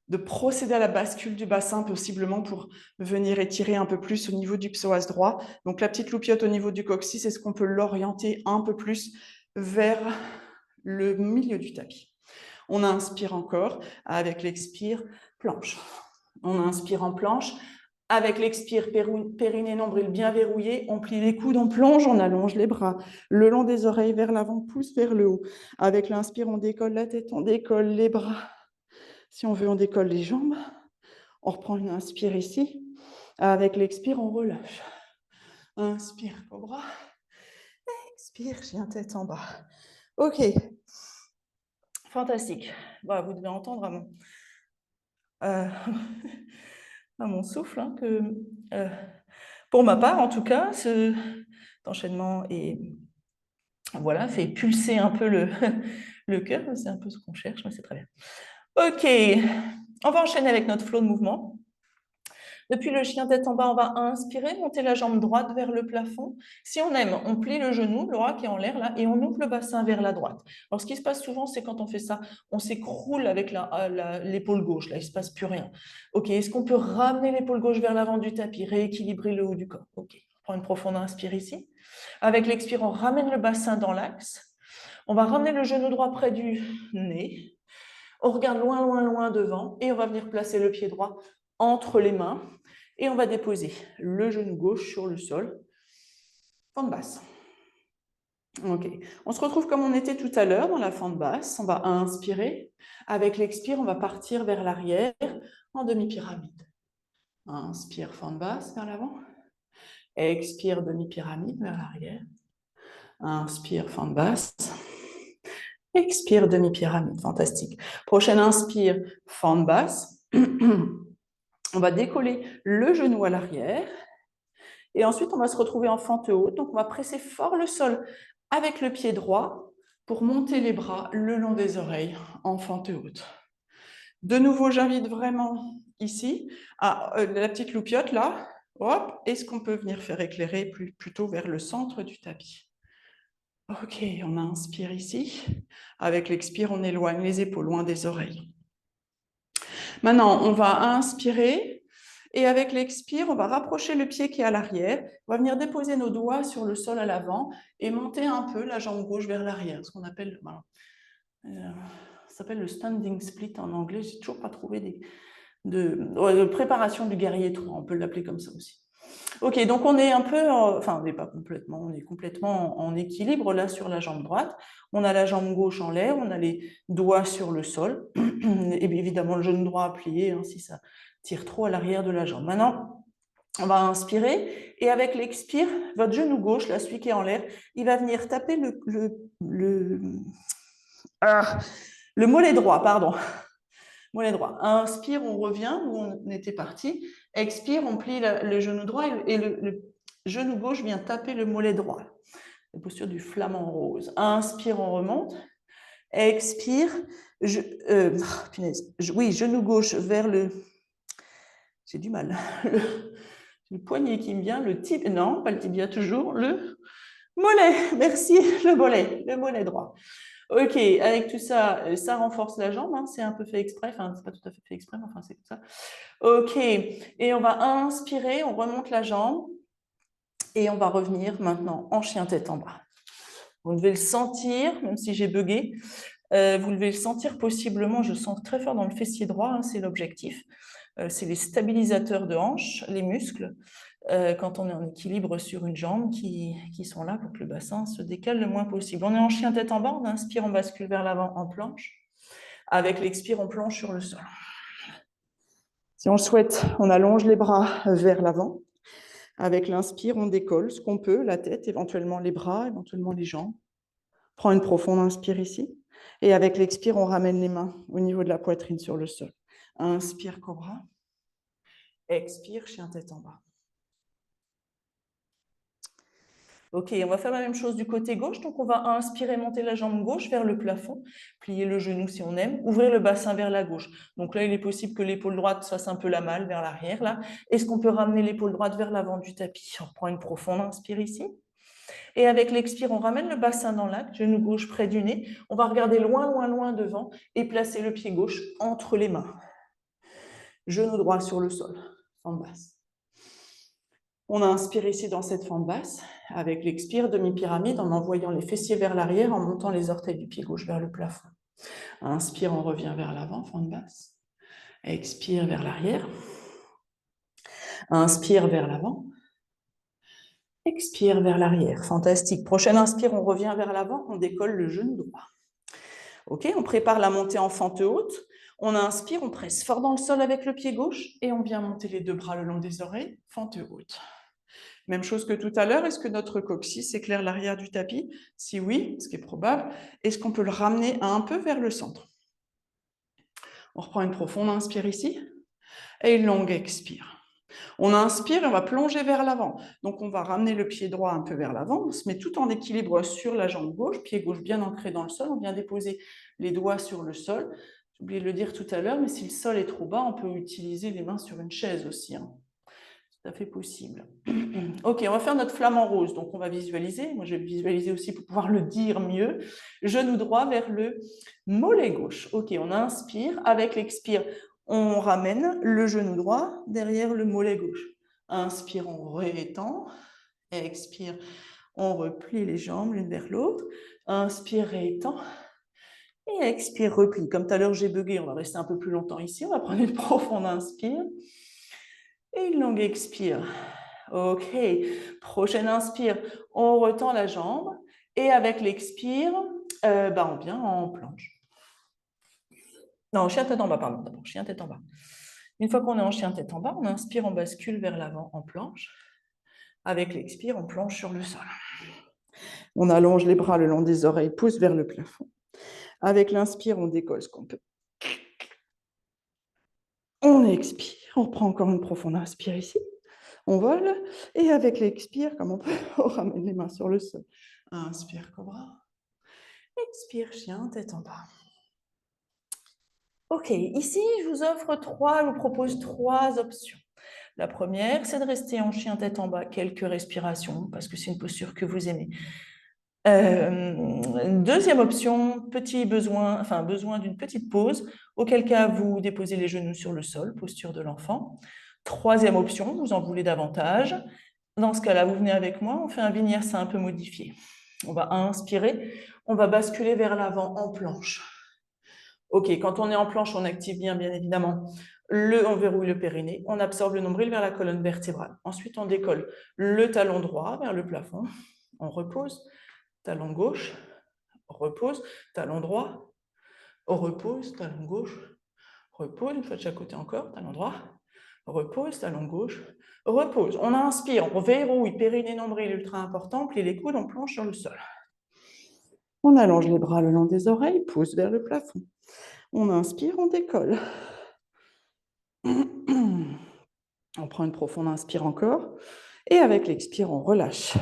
de procéder à la bascule du bassin possiblement pour venir étirer un peu plus au niveau du psoas droit. Donc la petite loupiote au niveau du coccyx, est-ce qu'on peut l'orienter un peu plus vers le milieu du tapis? On inspire encore avec l'expire, planche. On inspire en planche. Avec l'expire, périnée, nombril bien verrouillé, on plie les coudes, on plonge, on allonge les bras le long des oreilles vers l'avant, pousse vers le haut. Avec l'inspire, on décolle la tête, on décolle les bras. Si on veut, on décolle les jambes. On reprend une inspire ici. Avec l'expire, on relâche. Inspire, cobra. Expire, chien tête en bas. Ok. Fantastique. Bah, vous devez entendre à mon souffle que, pour ma part, en tout cas, cet enchaînement voilà, fait pulser un peu le cœur. C'est un peu ce qu'on cherche, mais c'est très bien. Ok. On va enchaîner avec notre flow de mouvement. Depuis le chien tête en bas, on va inspirer, monter la jambe droite vers le plafond. Si on aime, on plie le genou, le bras qui est en l'air là, et on ouvre le bassin vers la droite. Alors, ce qui se passe souvent, c'est quand on fait ça, on s'écroule avec l'épaule gauche. Là, il ne se passe plus rien. Ok, est-ce qu'on peut ramener l'épaule gauche vers l'avant du tapis, rééquilibrer le haut du corps? Ok, on prend une profonde inspire ici. Avec l'expire, on ramène le bassin dans l'axe. On va ramener le genou droit près du nez. On regarde loin devant et on va venir placer le pied droit entre les mains et on va déposer le genou gauche sur le sol, fente basse. Ok, on se retrouve comme on était tout à l'heure dans la fente basse. On va inspirer. Avec l'expire, on va partir vers l'arrière en demi-pyramide. Inspire, fente basse vers l'avant. Expire, demi-pyramide vers l'arrière. Inspire, fente basse. Expire, demi-pyramide, fantastique. Prochaine inspire, fente basse. On va décoller le genou à l'arrière. Et ensuite, on va se retrouver en fente haute. Donc, on va presser fort le sol avec le pied droit pour monter les bras le long des oreilles en fente haute. De nouveau, j'invite vraiment ici à la petite loupiote là. Hop, est-ce qu'on peut venir faire éclairer plutôt vers le centre du tapis? Ok, on inspire ici. Avec l'expire, on éloigne les épaules loin des oreilles. Maintenant, on va inspirer. Et avec l'expire, on va rapprocher le pied qui est à l'arrière. On va venir déposer nos doigts sur le sol à l'avant et monter un peu la jambe gauche vers l'arrière, ce qu'on appelle, ça s'appelle le standing split en anglais. J'ai toujours pas trouvé de préparation du guerrier 3, on peut l'appeler comme ça aussi. Ok, donc on est un peu, enfin on n'est pas complètement, on est complètement en équilibre là sur la jambe droite. On a la jambe gauche en l'air, on a les doigts sur le sol, et bien évidemment le genou droit à plier si ça tire trop à l'arrière de la jambe. Maintenant, On va inspirer et avec l'expire, votre genou gauche, là, celui qui est en l'air, il va venir taper le mollet droit, pardon. Mollet droit. Inspire, on revient où on était parti. Expire, on plie le genou droit et le genou gauche vient taper le mollet droit. La posture du flamant rose. Inspire, on remonte. Expire, oui, genou gauche vers le... J'ai du mal. Le poignet qui me vient, le tibia, non, pas le tibia toujours, le mollet, merci, le mollet droit. Ok, avec tout ça, ça renforce la jambe, hein, c'est un peu fait exprès, enfin, c'est pas tout à fait fait exprès, mais enfin, c'est comme ça. Ok, et on va inspirer, on remonte la jambe, et on va revenir maintenant en chien tête en bas. Vous devez le sentir, même si j'ai bugué, vous devez le sentir possiblement, je sens très fort dans le fessier droit, hein, c'est l'objectif. C'est les stabilisateurs de hanche, les muscles, quand on est en équilibre sur une jambe qui sont là pour que le bassin se décale le moins possible. On est en chien tête en bas, on inspire, on bascule vers l'avant en planche. Avec l'expire, on plonge sur le sol. Si on le souhaite, on allonge les bras vers l'avant. Avec l'inspire, on décolle ce qu'on peut, la tête, éventuellement les bras, éventuellement les jambes. Prends une profonde inspire ici. Et avec l'expire, on ramène les mains au niveau de la poitrine sur le sol. Inspire, cobra. Expire, chien tête en bas. Ok, on va faire la même chose du côté gauche. Donc, on va inspirer, monter la jambe gauche vers le plafond, plier le genou si on aime, ouvrir le bassin vers la gauche. Donc là, il est possible que l'épaule droite fasse un peu la malle vers l'arrière. Là, est-ce qu'on peut ramener l'épaule droite vers l'avant du tapis? On prend une profonde inspire ici. Et avec l'expire, on ramène le bassin dans l'acte, genou gauche près du nez. On va regarder loin, loin, loin devant et placer le pied gauche entre les mains. Genou droit sur le sol, fente basse. On inspire ici dans cette fente basse. Avec l'expire, demi-pyramide, en envoyant les fessiers vers l'arrière, en montant les orteils du pied gauche vers le plafond. Inspire, on revient vers l'avant, fente basse. Expire vers l'arrière. Inspire vers l'avant. Expire vers l'arrière. Fantastique. Prochaine inspire, on revient vers l'avant, on décolle le genou droit. Ok, on prépare la montée en fente haute. On inspire, on presse fort dans le sol avec le pied gauche et on vient monter les deux bras le long des oreilles, fente haute. Même chose que tout à l'heure, est-ce que notre coccyx éclaire l'arrière du tapis? Si oui, ce qui est probable, est-ce qu'on peut le ramener un peu vers le centre? On reprend une profonde inspire ici et une longue expire. On inspire et on va plonger vers l'avant. Donc, on va ramener le pied droit un peu vers l'avant. On se met tout en équilibre sur la jambe gauche, pied gauche bien ancré dans le sol. On vient déposer les doigts sur le sol. J'ai oublié de le dire tout à l'heure, mais si le sol est trop bas, on peut utiliser les mains sur une chaise aussi. Hein. Tout à fait possible. Ok, on va faire notre flamant rose. Donc, on va visualiser. Moi, je vais visualiser aussi pour pouvoir le dire mieux. Genou droit vers le mollet gauche. Ok, on inspire. Avec l'expire, on ramène le genou droit derrière le mollet gauche. Inspire, on réétend. Expire, on replie les jambes l'une vers l'autre. Inspire, réétend. Et expire, replie. Comme tout à l'heure, j'ai bugué. On va rester un peu plus longtemps ici. On va prendre une profonde inspire. Et une longue expire. Ok. Prochaine inspire. On retend la jambe. Et avec l'expire, on vient en planche. Non, chien tête en bas, pardon. D'abord, chien tête en bas. Une fois qu'on est en chien tête en bas, on inspire, on bascule vers l'avant en planche. Avec l'expire, on plonge sur le sol. On allonge les bras le long des oreilles, pousse vers le plafond. Avec l'inspire, on décolle ce qu'on peut. On expire, on reprend encore une profonde inspire ici. On vole. Et avec l'expire, comme on peut, on ramène les mains sur le sol. Inspire, cobra. Expire, chien, tête en bas. Ok, ici, je vous propose trois options. La première, c'est de rester en chien tête en bas quelques respirations, parce que c'est une posture que vous aimez. Deuxième option, besoin d'une petite pause, auquel cas vous déposez les genoux sur le sol, posture de l'enfant. Troisième option, vous en voulez davantage. Dans ce cas-là, vous venez avec moi, on fait un vinyasa un peu modifié. On va inspirer, on va basculer vers l'avant en planche. Ok, quand on est en planche, on active bien évidemment. On verrouille le périnée, on absorbe le nombril vers la colonne vertébrale. Ensuite, on décolle le talon droit vers le plafond. On repose, talon gauche, repose, talon droit, repose, talon gauche, repose, une fois de chaque côté encore, talon droit, repose, talon gauche, repose. On inspire, on verrouille, périnée, nombril, ultra important, plie les coudes, on plonge sur le sol. On allonge les bras le long des oreilles, pousse vers le plafond. On inspire, on décolle. On prend une profonde inspire encore. Et avec l'expire, on relâche.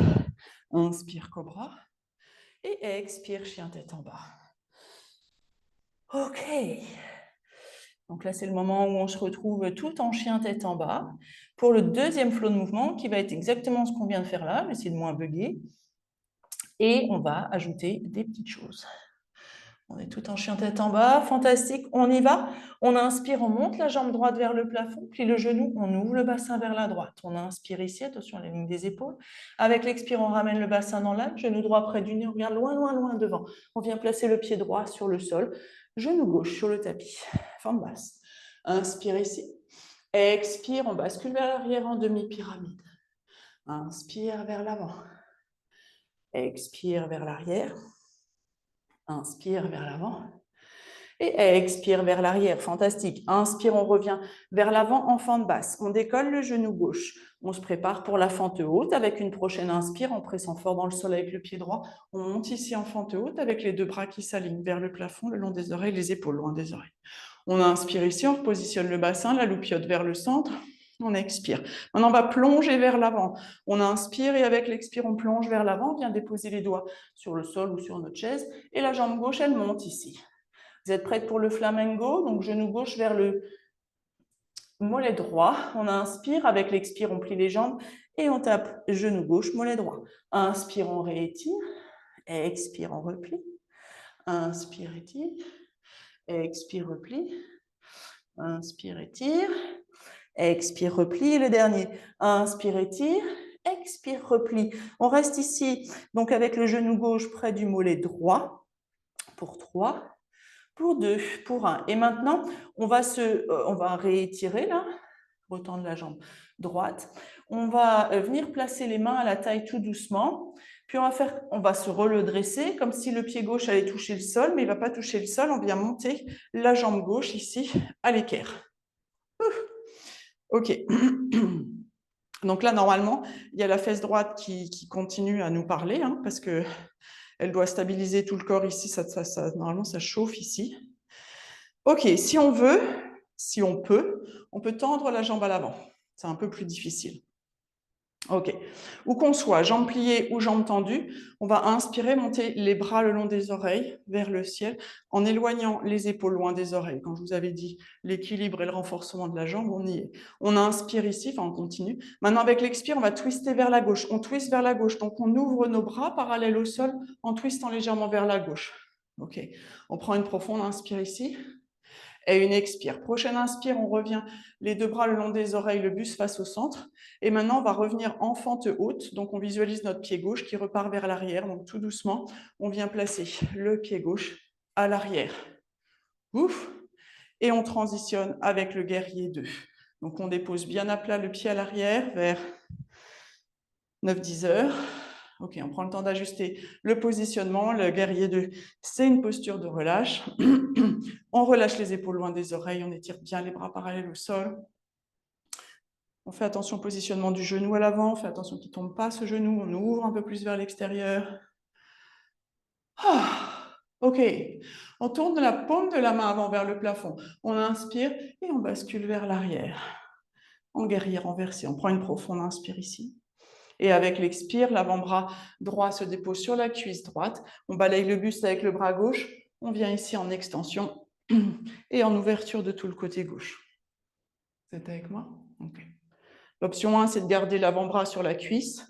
Inspire, cobra. Et expire, chien tête en bas. OK. Donc là, c'est le moment où on se retrouve tout en chien tête en bas pour le deuxième flot de mouvement qui va être exactement ce qu'on vient de faire là. J'essaie de moins bugger. Et on va ajouter des petites choses. On est tout en chien tête en bas, fantastique, on y va. On inspire, on monte la jambe droite vers le plafond, plie le genou, on ouvre le bassin vers la droite. On inspire ici, attention à la ligne des épaules. Avec l'expire, on ramène le bassin dans l'âme, genou droit près du nez, on regarde loin, loin, loin devant. On vient placer le pied droit sur le sol, genou gauche sur le tapis, forme basse. Inspire ici, expire, on bascule vers l'arrière en demi-pyramide. Inspire vers l'avant, expire vers l'arrière. Inspire vers l'avant et expire vers l'arrière. Fantastique. Inspire, on revient vers l'avant en fente basse. On décolle le genou gauche. On se prépare pour la fente haute avec une prochaine inspire en pressant fort dans le sol avec le pied droit. On monte ici en fente haute avec les deux bras qui s'alignent vers le plafond, le long des oreilles, les épaules loin des oreilles. On inspire ici, on repositionne le bassin, la loupiote vers le centre. On expire. Maintenant, on va plonger vers l'avant. On inspire et avec l'expire, on plonge vers l'avant. On vient déposer les doigts sur le sol ou sur notre chaise. Et la jambe gauche, elle monte ici. Vous êtes prête pour le flamenco? Donc, genou gauche vers le mollet droit. On inspire. Avec l'expire, on plie les jambes. Et on tape genou gauche, mollet droit. Inspire, on réétire. Expire, on replie. Inspire, étire. Expire, replie. Inspire, étire. Expire, replie. Et le dernier. Inspire, étire. Expire, replie. On reste ici, donc avec le genou gauche près du mollet droit. Pour 3, pour 2, pour 1. Et maintenant, on va réétirer là, retendre la jambe droite. On va venir placer les mains à la taille tout doucement. Puis on va se redresser comme si le pied gauche allait toucher le sol, mais il ne va pas toucher le sol. On vient monter la jambe gauche ici à l'équerre. OK. Donc là, normalement, il y a la fesse droite qui continue à nous parler, hein, parce qu'elle doit stabiliser tout le corps ici. Normalement, ça chauffe ici. OK, si on veut, si on peut tendre la jambe à l'avant. C'est un peu plus difficile. OK. Où qu'on soit, jambes pliées ou jambes tendues, on va inspirer, monter les bras le long des oreilles vers le ciel en éloignant les épaules loin des oreilles. Quand je vous avais dit l'équilibre et le renforcement de la jambe, on y est. On inspire ici, enfin on continue. Maintenant avec l'expire, on va twister vers la gauche. On twiste vers la gauche, donc on ouvre nos bras parallèles au sol en twistant légèrement vers la gauche. OK. On prend une profonde inspire ici. Et une expire. Prochaine inspire, on revient les deux bras le long des oreilles, le buste face au centre. Et maintenant, on va revenir en fente haute. Donc, on visualise notre pied gauche qui repart vers l'arrière. Donc, tout doucement, on vient placer le pied gauche à l'arrière. Ouf! Et on transitionne avec le guerrier 2. Donc, on dépose bien à plat le pied à l'arrière vers 9-10 heures. OK, on prend le temps d'ajuster le positionnement. Le guerrier 2, c'est une posture de relâche. On relâche les épaules loin des oreilles. On étire bien les bras parallèles au sol. On fait attention au positionnement du genou à l'avant. On fait attention qu'il ne tombe pas ce genou. On ouvre un peu plus vers l'extérieur. OK. On tourne la paume de la main avant vers le plafond. On inspire et on bascule vers l'arrière. En guerrier renversé. On prend une profonde inspire ici. Et avec l'expire, l'avant-bras droit se dépose sur la cuisse droite. On balaye le buste avec le bras gauche. On vient ici en extension et en ouverture de tout le côté gauche. Vous êtes avec moi? Okay. L'option 1, c'est de garder l'avant-bras sur la cuisse,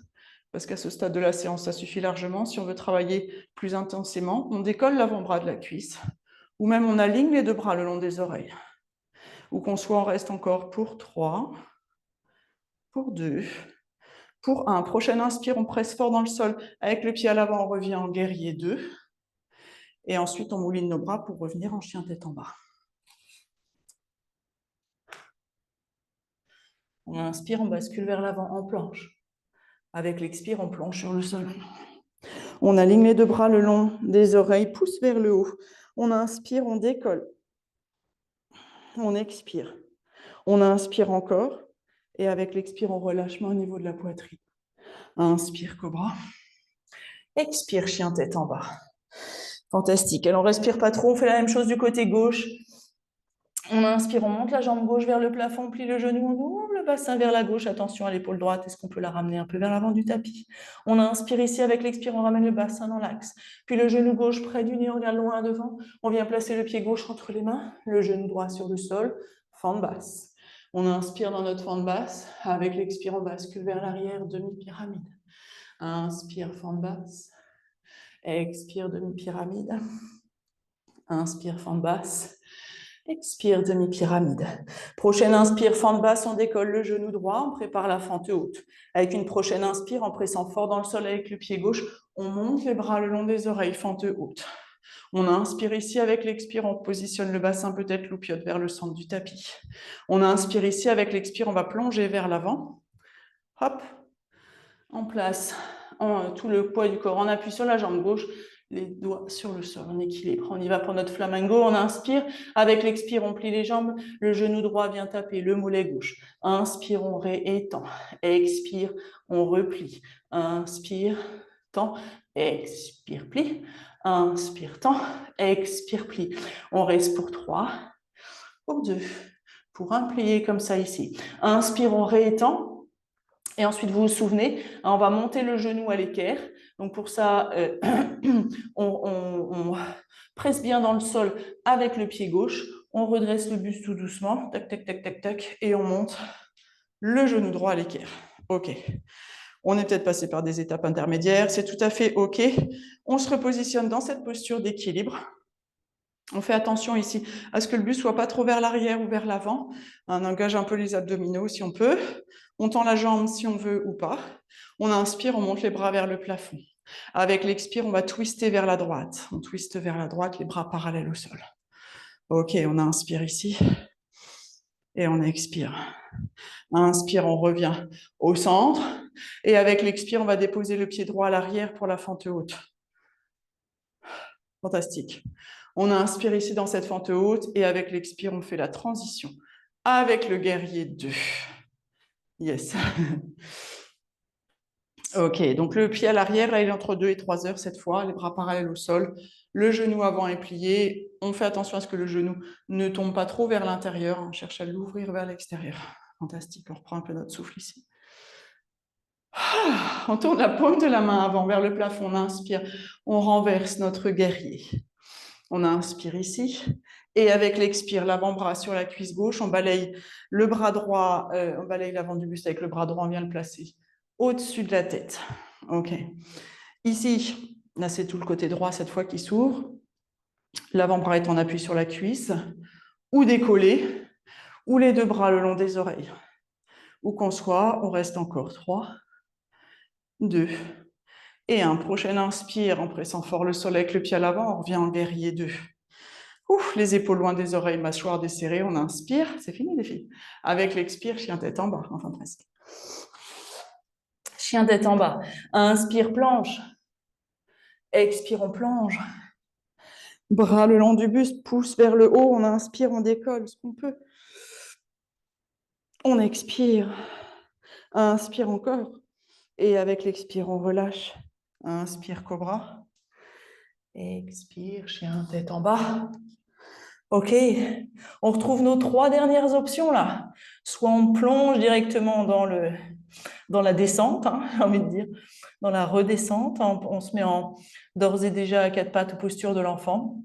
parce qu'à ce stade de la séance, ça suffit largement. Si on veut travailler plus intensément, on décolle l'avant-bras de la cuisse, ou même on aligne les deux bras le long des oreilles. Ou qu'on soit, on reste encore pour 3, pour 2, pour 1. Prochaine inspire, on presse fort dans le sol. Avec le pied à l'avant, on revient en guerrier 2. Et ensuite, on mouline nos bras pour revenir en chien tête en bas. On inspire, on bascule vers l'avant en planche. Avec l'expire, on plonge sur le sol. On aligne les deux bras le long des oreilles, pousse vers le haut. On inspire, on décolle. On expire. On inspire encore. Et avec l'expire, on relâche au niveau de la poitrine. Inspire, cobra. Expire, chien tête en bas. Fantastique. Alors, on respire pas trop. On fait la même chose du côté gauche. On inspire, on monte la jambe gauche vers le plafond, on plie le genou, on ouvre le bassin vers la gauche. Attention à l'épaule droite, est-ce qu'on peut la ramener un peu vers l'avant du tapis? On inspire ici avec l'expire, on ramène le bassin dans l'axe. Puis le genou gauche près du nez, on regarde loin devant. On vient placer le pied gauche entre les mains, le genou droit sur le sol, fente basse. On inspire dans notre fente basse. Avec l'expire, on bascule vers l'arrière, demi-pyramide. Inspire, fente basse. Expire, demi-pyramide. Inspire, fente basse. Expire, demi-pyramide. Prochaine inspire, fente basse, on décolle le genou droit, on prépare la fente haute. Avec une prochaine inspire, en pressant fort dans le sol avec le pied gauche, on monte les bras le long des oreilles, fente haute. On inspire ici avec l'expire, on positionne le bassin peut-être loupiote vers le centre du tapis. On inspire ici avec l'expire, on va plonger vers l'avant. Hop, en place, tout le poids du corps, on appuie sur la jambe gauche, les doigts sur le sol, en équilibre. On y va pour notre flamingo, on inspire. Avec l'expire, on plie les jambes, le genou droit vient taper le mollet gauche. Inspire, on réétend. Expire, on replie. Inspire, tend. Expire, plie. Inspire, tend. Expire, plie. On reste pour 3, pour 2, pour 1, plié comme ça ici. Inspire, on réétend. Et ensuite, vous vous souvenez, on va monter le genou à l'équerre. Donc pour ça, on presse bien dans le sol avec le pied gauche. On redresse le buste tout doucement. Tac, tac, tac, tac, tac. Et on monte le genou droit à l'équerre. OK. On est peut-être passé par des étapes intermédiaires. C'est tout à fait OK. On se repositionne dans cette posture d'équilibre. On fait attention ici à ce que le buste soit pas trop vers l'arrière ou vers l'avant. On engage un peu les abdominaux si on peut. On tend la jambe si on veut ou pas. On inspire, on monte les bras vers le plafond. Avec l'expire, on va twister vers la droite. On twiste vers la droite, les bras parallèles au sol. OK, on inspire ici. Et on expire. Inspire, on revient au centre. Et avec l'expire, on va déposer le pied droit à l'arrière pour la fente haute. Fantastique. On inspire ici dans cette fente haute et avec l'expire, on fait la transition avec le guerrier 2. Yes. OK, donc le pied à l'arrière, là, il est entre 2 et 3 heures cette fois, les bras parallèles au sol, le genou avant est plié. On fait attention à ce que le genou ne tombe pas trop vers l'intérieur. On cherche à l'ouvrir vers l'extérieur. Fantastique, on reprend un peu notre souffle ici. On tourne la paume de la main avant vers le plafond, on inspire, on renverse notre guerrier. On inspire ici. Et avec l'expire, l'avant-bras sur la cuisse gauche, on balaye le bras droit, on balaye l'avant du buste avec le bras droit, on vient le placer au-dessus de la tête. OK. Ici, là, c'est tout le côté droit cette fois qui s'ouvre. L'avant-bras est en appui sur la cuisse, ou décollé, ou les deux bras le long des oreilles. Où qu'on soit, on reste encore 3, 2, et un prochain inspire en pressant fort le sol avec le pied à l'avant, on revient en guerrier 2. Ouf, les épaules loin des oreilles, mâchoire desserrée, on inspire, c'est fini les filles. Avec l'expire, chien tête en bas, enfin presque. Chien tête en bas. Inspire, planche. Expire, on plonge. Bras le long du buste, pouce vers le haut, on inspire, on décolle ce qu'on peut. On expire. Inspire encore. Et avec l'expire, on relâche. Inspire, cobra. Expire, chien tête en bas. OK, on retrouve nos 3 dernières options là. Soit on plonge directement dans la descente, hein, j'ai envie de dire, dans la redescente. On se met d'ores et déjà à 4 pattes, posture de l'enfant.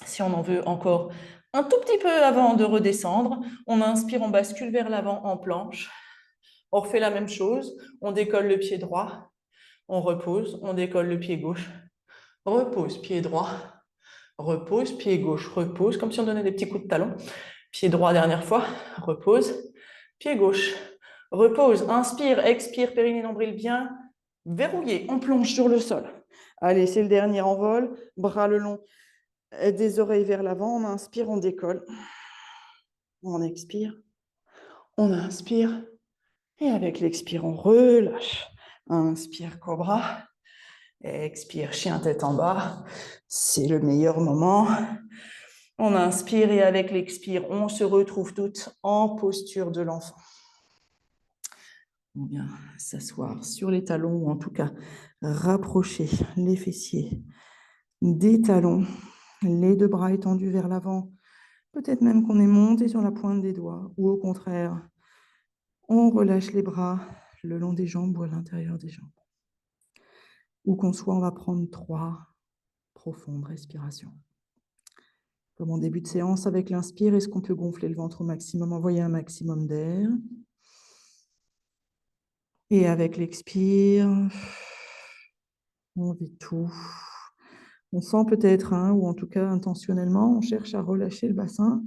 Si on en veut encore un tout petit peu avant de redescendre, on inspire, on bascule vers l'avant en planche. On refait la même chose, on décolle le pied droit, on repose, on décolle le pied gauche, repose, pied droit, repose, pied gauche, repose, comme si on donnait des petits coups de talon. Pied droit, dernière fois, repose, pied gauche, repose, inspire, expire, périnée, nombril bien verrouillé, on plonge sur le sol. Allez, c'est le dernier envol, bras le long des oreilles vers l'avant, on inspire, on décolle. On expire, on inspire, et avec l'expire, on relâche. Inspire, cobra. Expire, chien tête en bas. C'est le meilleur moment. On inspire et avec l'expire, on se retrouve toutes en posture de l'enfant. On vient s'asseoir sur les talons, ou en tout cas rapprocher les fessiers des talons, les deux bras étendus vers l'avant. Peut-être même qu'on est monté sur la pointe des doigts, ou au contraire, on relâche les bras le long des jambes ou à l'intérieur des jambes. Où qu'on soit, on va prendre 3 profondes respirations. Comme en début de séance, avec l'inspire, est-ce qu'on peut gonfler le ventre au maximum, envoyer un maximum d'air? Et avec l'expire, on vide tout. On sent peut-être, ou en tout cas intentionnellement, on cherche à relâcher le bassin,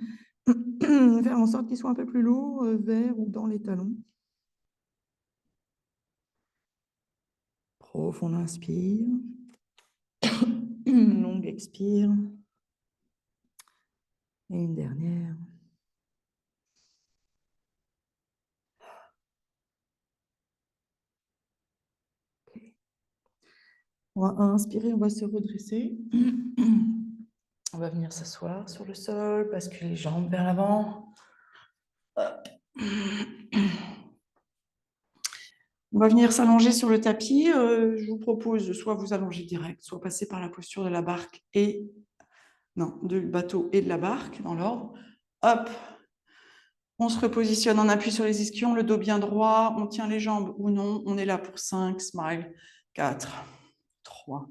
faire en sorte qu'il soit un peu plus lourd, vers ou dans les talons. Profond inspire. Longue expire. Et une dernière. Okay. On va inspirer, on va se redresser. On va venir s'asseoir sur le sol, basculer les jambes vers l'avant. On va venir s'allonger sur le tapis. Je vous propose de soit vous allonger direct, soit passer par la posture de la barque du bateau et de la barque dans l'ordre. Hop, on se repositionne, on appuie sur les ischions, le dos bien droit, on tient les jambes ou non. On est là pour 5, smile, 4, 3,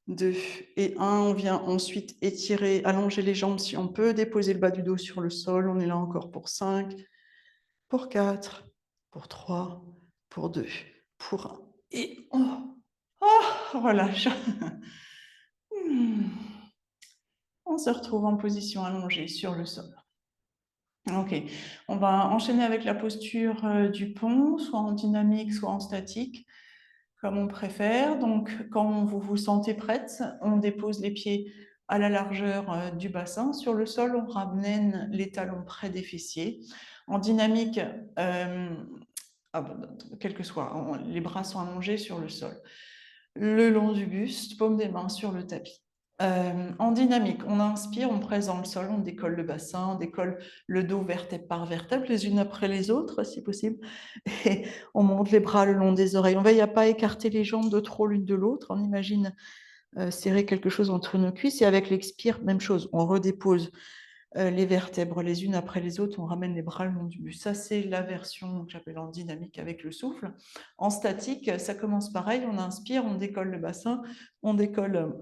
2 et 1. On vient ensuite étirer, allonger les jambes si on peut, déposer le bas du dos sur le sol. On est là encore pour 5, pour 4, pour 3, pour 2, pour 1. Et relâche. On se retrouve en position allongée sur le sol. Ok, on va enchaîner avec la posture du pont, soit en dynamique, soit en statique, comme on préfère. Donc, quand vous vous sentez prête, on dépose les pieds à la largeur du bassin. Sur le sol, on ramène les talons près des fessiers. En dynamique, quel que soit, les bras sont allongés sur le sol. Le long du buste, paume des mains sur le tapis. En dynamique, on inspire, on presse dans le sol, on décolle le bassin, on décolle le dos vertèbre par vertèbre, les unes après les autres, si possible, et on monte les bras le long des oreilles. On veille à pas écarter les jambes de trop l'une de l'autre. On imagine serrer quelque chose entre nos cuisses, et avec l'expire, même chose, on redépose les vertèbres les unes après les autres, on ramène les bras le long du buste. Ça, c'est la version que j'appelle en dynamique avec le souffle. En statique, ça commence pareil, on inspire, on décolle le bassin, on décolle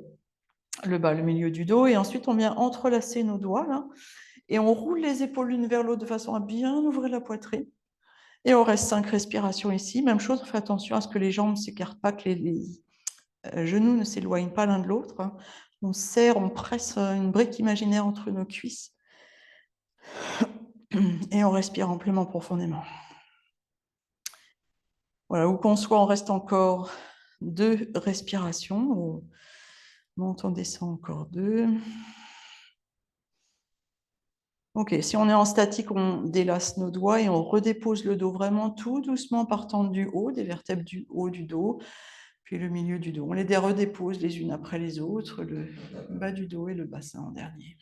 le bas, le milieu du dos, et ensuite on vient entrelacer nos doigts là, et on roule les épaules l'une vers l'autre de façon à bien ouvrir la poitrine. Et on reste 5 respirations ici. Même chose, on fait attention à ce que les jambes ne s'écartent pas, que les genoux ne s'éloignent pas l'un de l'autre. On serre, on presse une brique imaginaire entre nos cuisses. Et on respire amplement profondément. Voilà, où qu'on soit, on reste encore 2 respirations. On monte, on descend encore 2. Ok, si on est en statique, on délace nos doigts et on redépose le dos vraiment tout doucement partant du haut, des vertèbres du haut du dos, puis le milieu du dos. On les redépose les unes après les autres, le bas du dos et le bassin en dernier.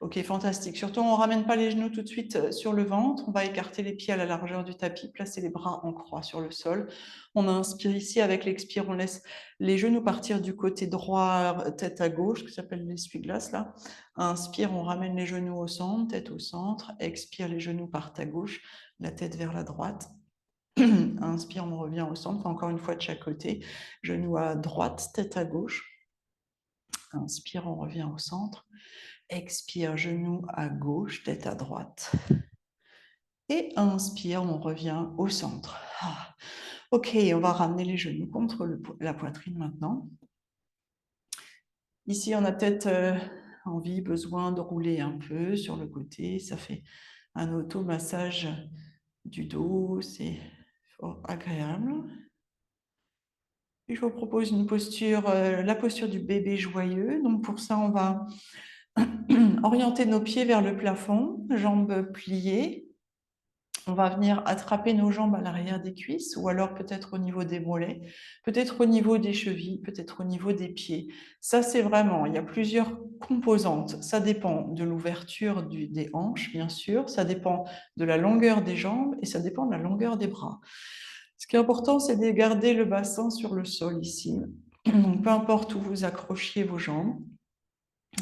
Ok, fantastique. Surtout, on ne ramène pas les genoux tout de suite sur le ventre. On va écarter les pieds à la largeur du tapis, placer les bras en croix sur le sol. On inspire ici, avec l'expire, on laisse les genoux partir du côté droit, tête à gauche, qui s'appelle l'essuie-glace là. Inspire, on ramène les genoux au centre, tête au centre. Expire, les genoux partent à gauche, la tête vers la droite. Inspire, on revient au centre, encore une fois de chaque côté. Genoux à droite, tête à gauche. Inspire, on revient au centre. Expire, genoux à gauche, tête à droite. Et inspire, on revient au centre. Ok, on va ramener les genoux contre la poitrine maintenant. Ici, on a peut-être envie, besoin de rouler un peu sur le côté. Ça fait un auto-massage du dos. C'est fort agréable. Et je vous propose une posture, la posture du bébé joyeux. Donc pour ça, on va orienter nos pieds vers le plafond, jambes pliées. On va venir attraper nos jambes à l'arrière des cuisses ou alors peut-être au niveau des mollets, peut-être au niveau des chevilles, peut-être au niveau des pieds. Ça, c'est vraiment, il y a plusieurs composantes. Ça dépend de l'ouverture des hanches, bien sûr, ça dépend de la longueur des jambes et ça dépend de la longueur des bras. Ce qui est important, c'est de garder le bassin sur le sol ici. Donc, peu importe où vous accrochiez vos jambes.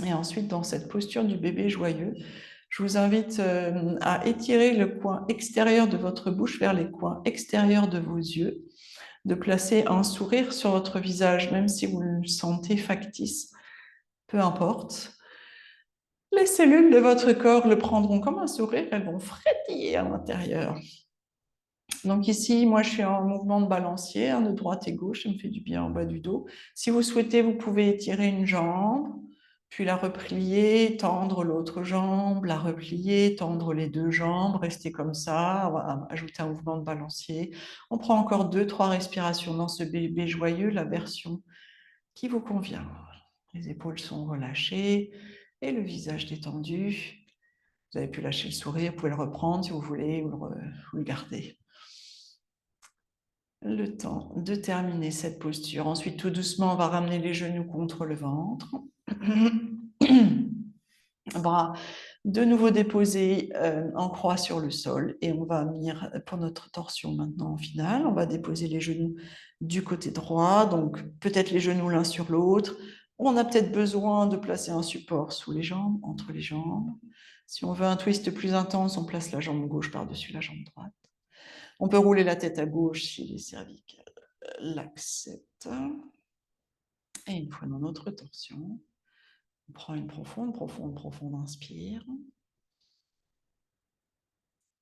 Et ensuite, dans cette posture du bébé joyeux, je vous invite à étirer le coin extérieur de votre bouche vers les coins extérieurs de vos yeux, de placer un sourire sur votre visage, même si vous le sentez factice, peu importe. Les cellules de votre corps le prendront comme un sourire, elles vont frétiller à l'intérieur. Donc ici, moi, je suis en mouvement de balancier, hein, de droite et gauche, ça me fait du bien en bas du dos. Si vous souhaitez, vous pouvez étirer une jambe, puis la replier, tendre l'autre jambe, la replier, tendre les deux jambes, rester comme ça, on va ajouter un mouvement de balancier. On prend encore 2-3 respirations dans ce bébé joyeux, la version qui vous convient. Les épaules sont relâchées et le visage détendu. Vous avez pu lâcher le sourire, vous pouvez le reprendre si vous voulez ou le garder. Le temps de terminer cette posture. Ensuite, tout doucement, on va ramener les genoux contre le ventre. Bras de nouveau déposés en croix sur le sol. Et on va venir, pour notre torsion maintenant en finale, on va déposer les genoux du côté droit, donc peut-être les genoux l'un sur l'autre. On a peut-être besoin de placer un support sous les jambes, entre les jambes. Si on veut un twist plus intense, on place la jambe gauche par-dessus la jambe droite. On peut rouler la tête à gauche si les cervicales l'acceptent. Et une fois dans notre torsion, on prend une profonde inspire.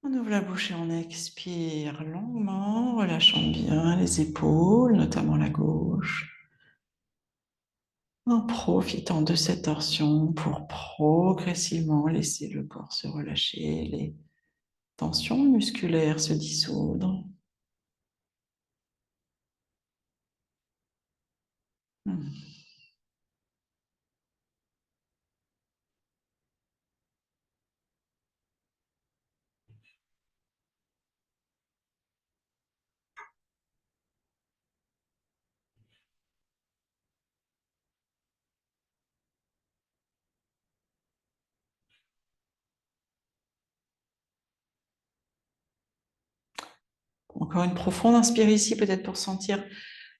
On ouvre la bouche et on expire longuement, relâchant bien les épaules, notamment la gauche. En profitant de cette torsion pour progressivement laisser le corps se relâcher, les tensions musculaires se dissoudre. Encore une profonde inspire ici, peut-être pour sentir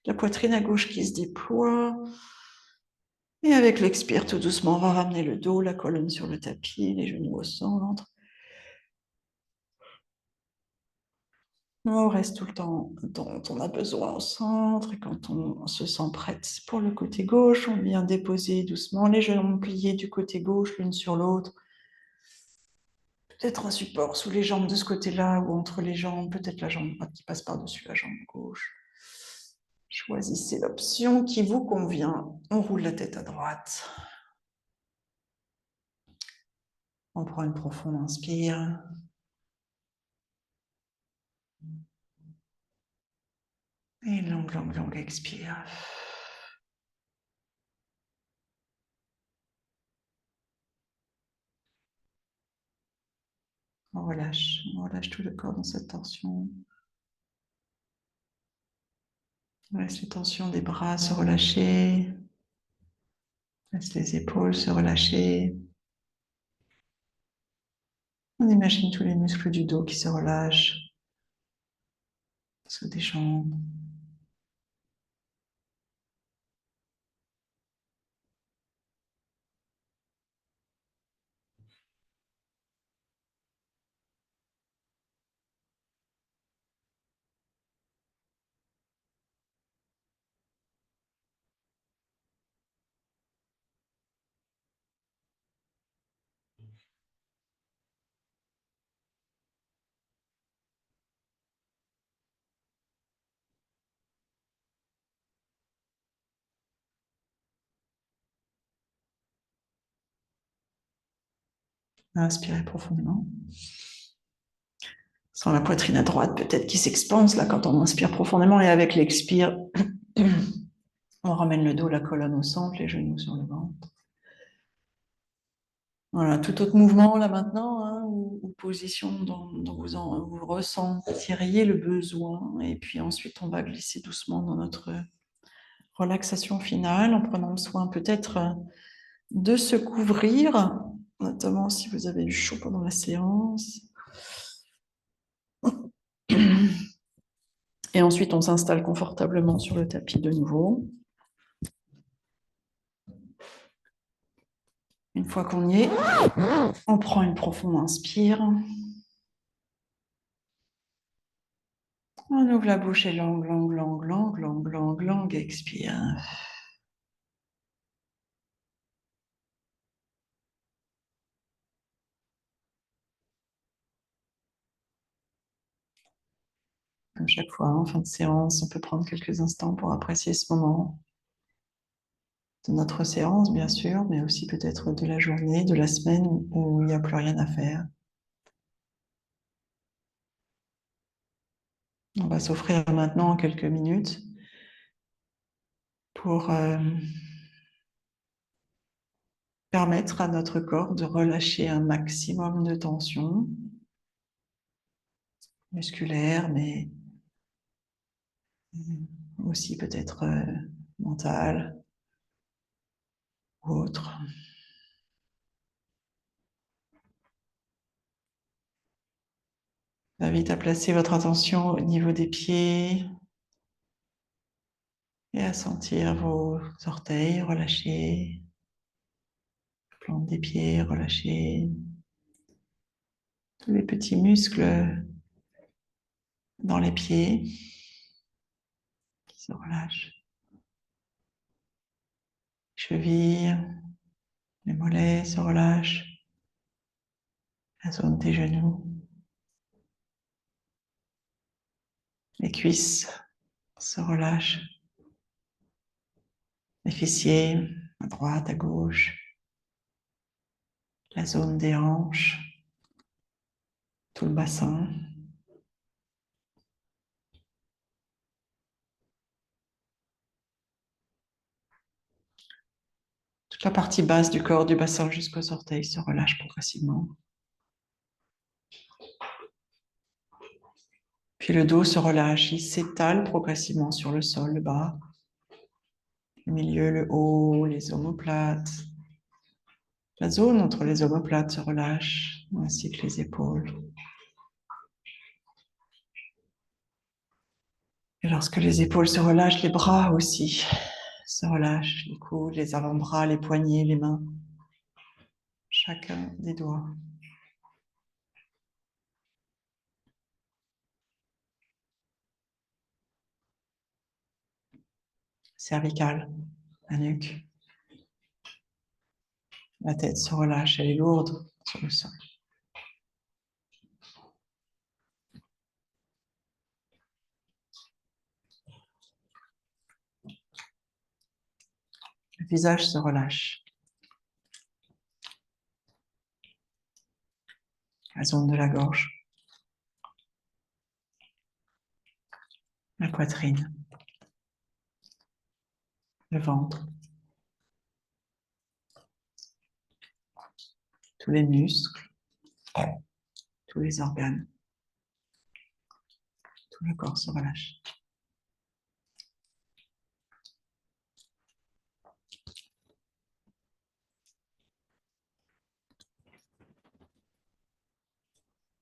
la poitrine à gauche qui se déploie. Et avec l'expire, tout doucement, on va ramener le dos, la colonne sur le tapis, les genoux au centre. On reste tout le temps dont on a besoin au centre. Et quand on se sent prête pour le côté gauche, on vient déposer doucement les jambes pliées du côté gauche, l'une sur l'autre. Peut-être un support sous les jambes de ce côté-là ou entre les jambes, peut-être la jambe droite qui passe par-dessus la jambe gauche. Choisissez l'option qui vous convient. On roule la tête à droite. On prend une profonde inspire. Et une longue expire. On relâche tout le corps dans cette tension. On laisse les tensions des bras se relâcher. On laisse les épaules se relâcher. On imagine tous les muscles du dos qui se relâchent. Ceux des jambes. Inspirez profondément. Sans la poitrine à droite, peut-être qui s'expanse là quand on inspire profondément. Et avec l'expire, on ramène le dos, la colonne au centre, les genoux sur le ventre. Voilà, tout autre mouvement là maintenant, hein, ou position dont vous ressentiriez le besoin. Et puis ensuite, on va glisser doucement dans notre relaxation finale en prenant le soin peut-être de se couvrir, notamment si vous avez eu chaud pendant la séance. Et ensuite, on s'installe confortablement sur le tapis de nouveau. Une fois qu'on y est, on prend une profonde inspire. On ouvre la bouche et langue, langue, langue, langue, langue, langue, langue, expire. Comme chaque fois, en fin de séance, on peut prendre quelques instants pour apprécier ce moment de notre séance, bien sûr, mais aussi peut-être de la journée, de la semaine où il n'y a plus rien à faire. On va s'offrir maintenant quelques minutes pour permettre à notre corps de relâcher un maximum de tension musculaire, mais aussi peut-être mentale ou autre. Je vous invite à placer votre attention au niveau des pieds et à sentir vos orteils relâchés, plante des pieds relâchés, tous les petits muscles dans les pieds qui se relâchent, chevilles, les mollets se relâchent, la zone des genoux, les cuisses se relâchent, les fessiers à droite, à gauche, la zone des hanches, tout le bassin. Toute la partie basse du corps, du bassin jusqu'aux orteils se relâche progressivement. Puis le dos se relâche, il s'étale progressivement sur le sol, le bas, le milieu, le haut, les omoplates. La zone entre les omoplates se relâche, ainsi que les épaules. Et lorsque les épaules se relâchent, les bras aussi se relâchent, les coudes, les avant-bras, les poignets, les mains, chacun des doigts. Cervicale, la nuque. La tête se relâche, elle est lourde sur le sol. Le visage se relâche. La zone de la gorge. La poitrine. Le ventre. Tous les muscles. Tous les organes. Tout le corps se relâche.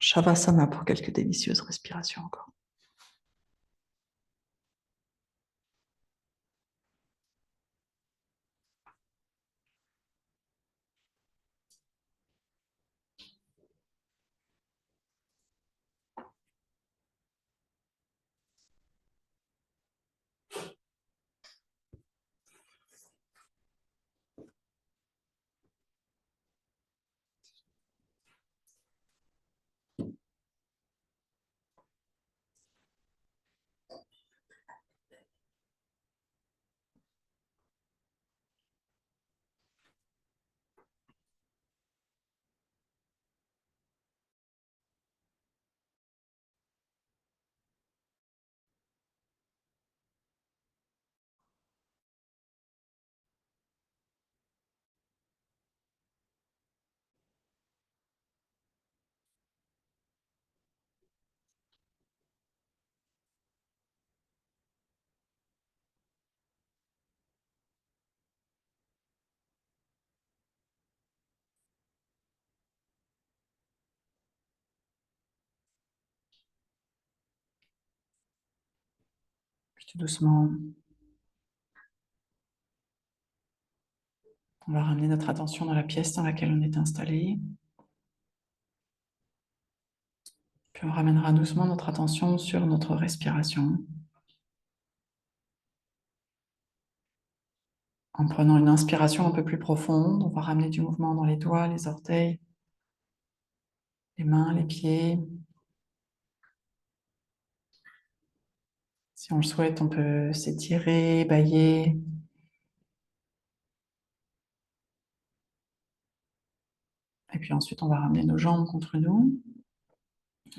Shavasana pour quelques délicieuses respirations encore. Tout doucement, on va ramener notre attention dans la pièce dans laquelle on est installé. Puis on ramènera doucement notre attention sur notre respiration. En prenant une inspiration un peu plus profonde, on va ramener du mouvement dans les doigts, les orteils, les mains, les pieds. Si on le souhaite, on peut s'étirer, bâiller. Et puis ensuite, on va ramener nos jambes contre nous.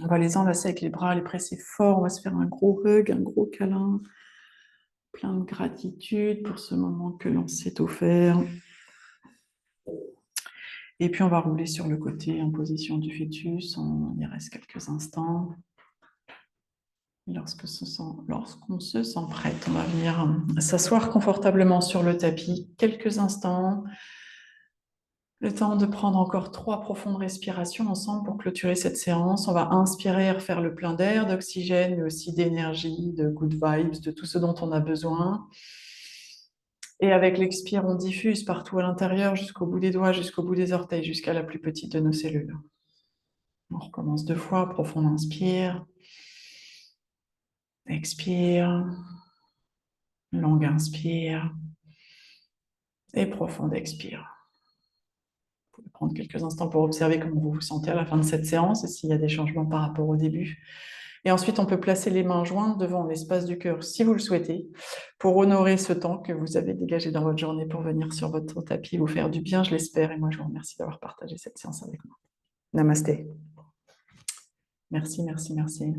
On va les enlacer avec les bras, les presser fort. On va se faire un gros hug, un gros câlin. Plein de gratitude pour ce moment que l'on s'est offert. Et puis, on va rouler sur le côté en position du fœtus. On y reste quelques instants. Lorsqu'on se sent prête, on va venir s'asseoir confortablement sur le tapis quelques instants. Le temps de prendre encore 3 profondes respirations ensemble pour clôturer cette séance. On va inspirer, refaire le plein d'air, d'oxygène, mais aussi d'énergie, de good vibes, de tout ce dont on a besoin. Et avec l'expire, on diffuse partout à l'intérieur, jusqu'au bout des doigts, jusqu'au bout des orteils, jusqu'à la plus petite de nos cellules. On recommence 2 fois, profond inspire. Expire. Longue inspire. Et profonde expire. Vous pouvez prendre quelques instants pour observer comment vous vous sentez à la fin de cette séance et s'il y a des changements par rapport au début. Et ensuite, on peut placer les mains jointes devant l'espace du cœur, si vous le souhaitez, pour honorer ce temps que vous avez dégagé dans votre journée pour venir sur votre tapis, vous faire du bien, je l'espère. Et moi, je vous remercie d'avoir partagé cette séance avec moi. Namasté. Merci, merci, merci.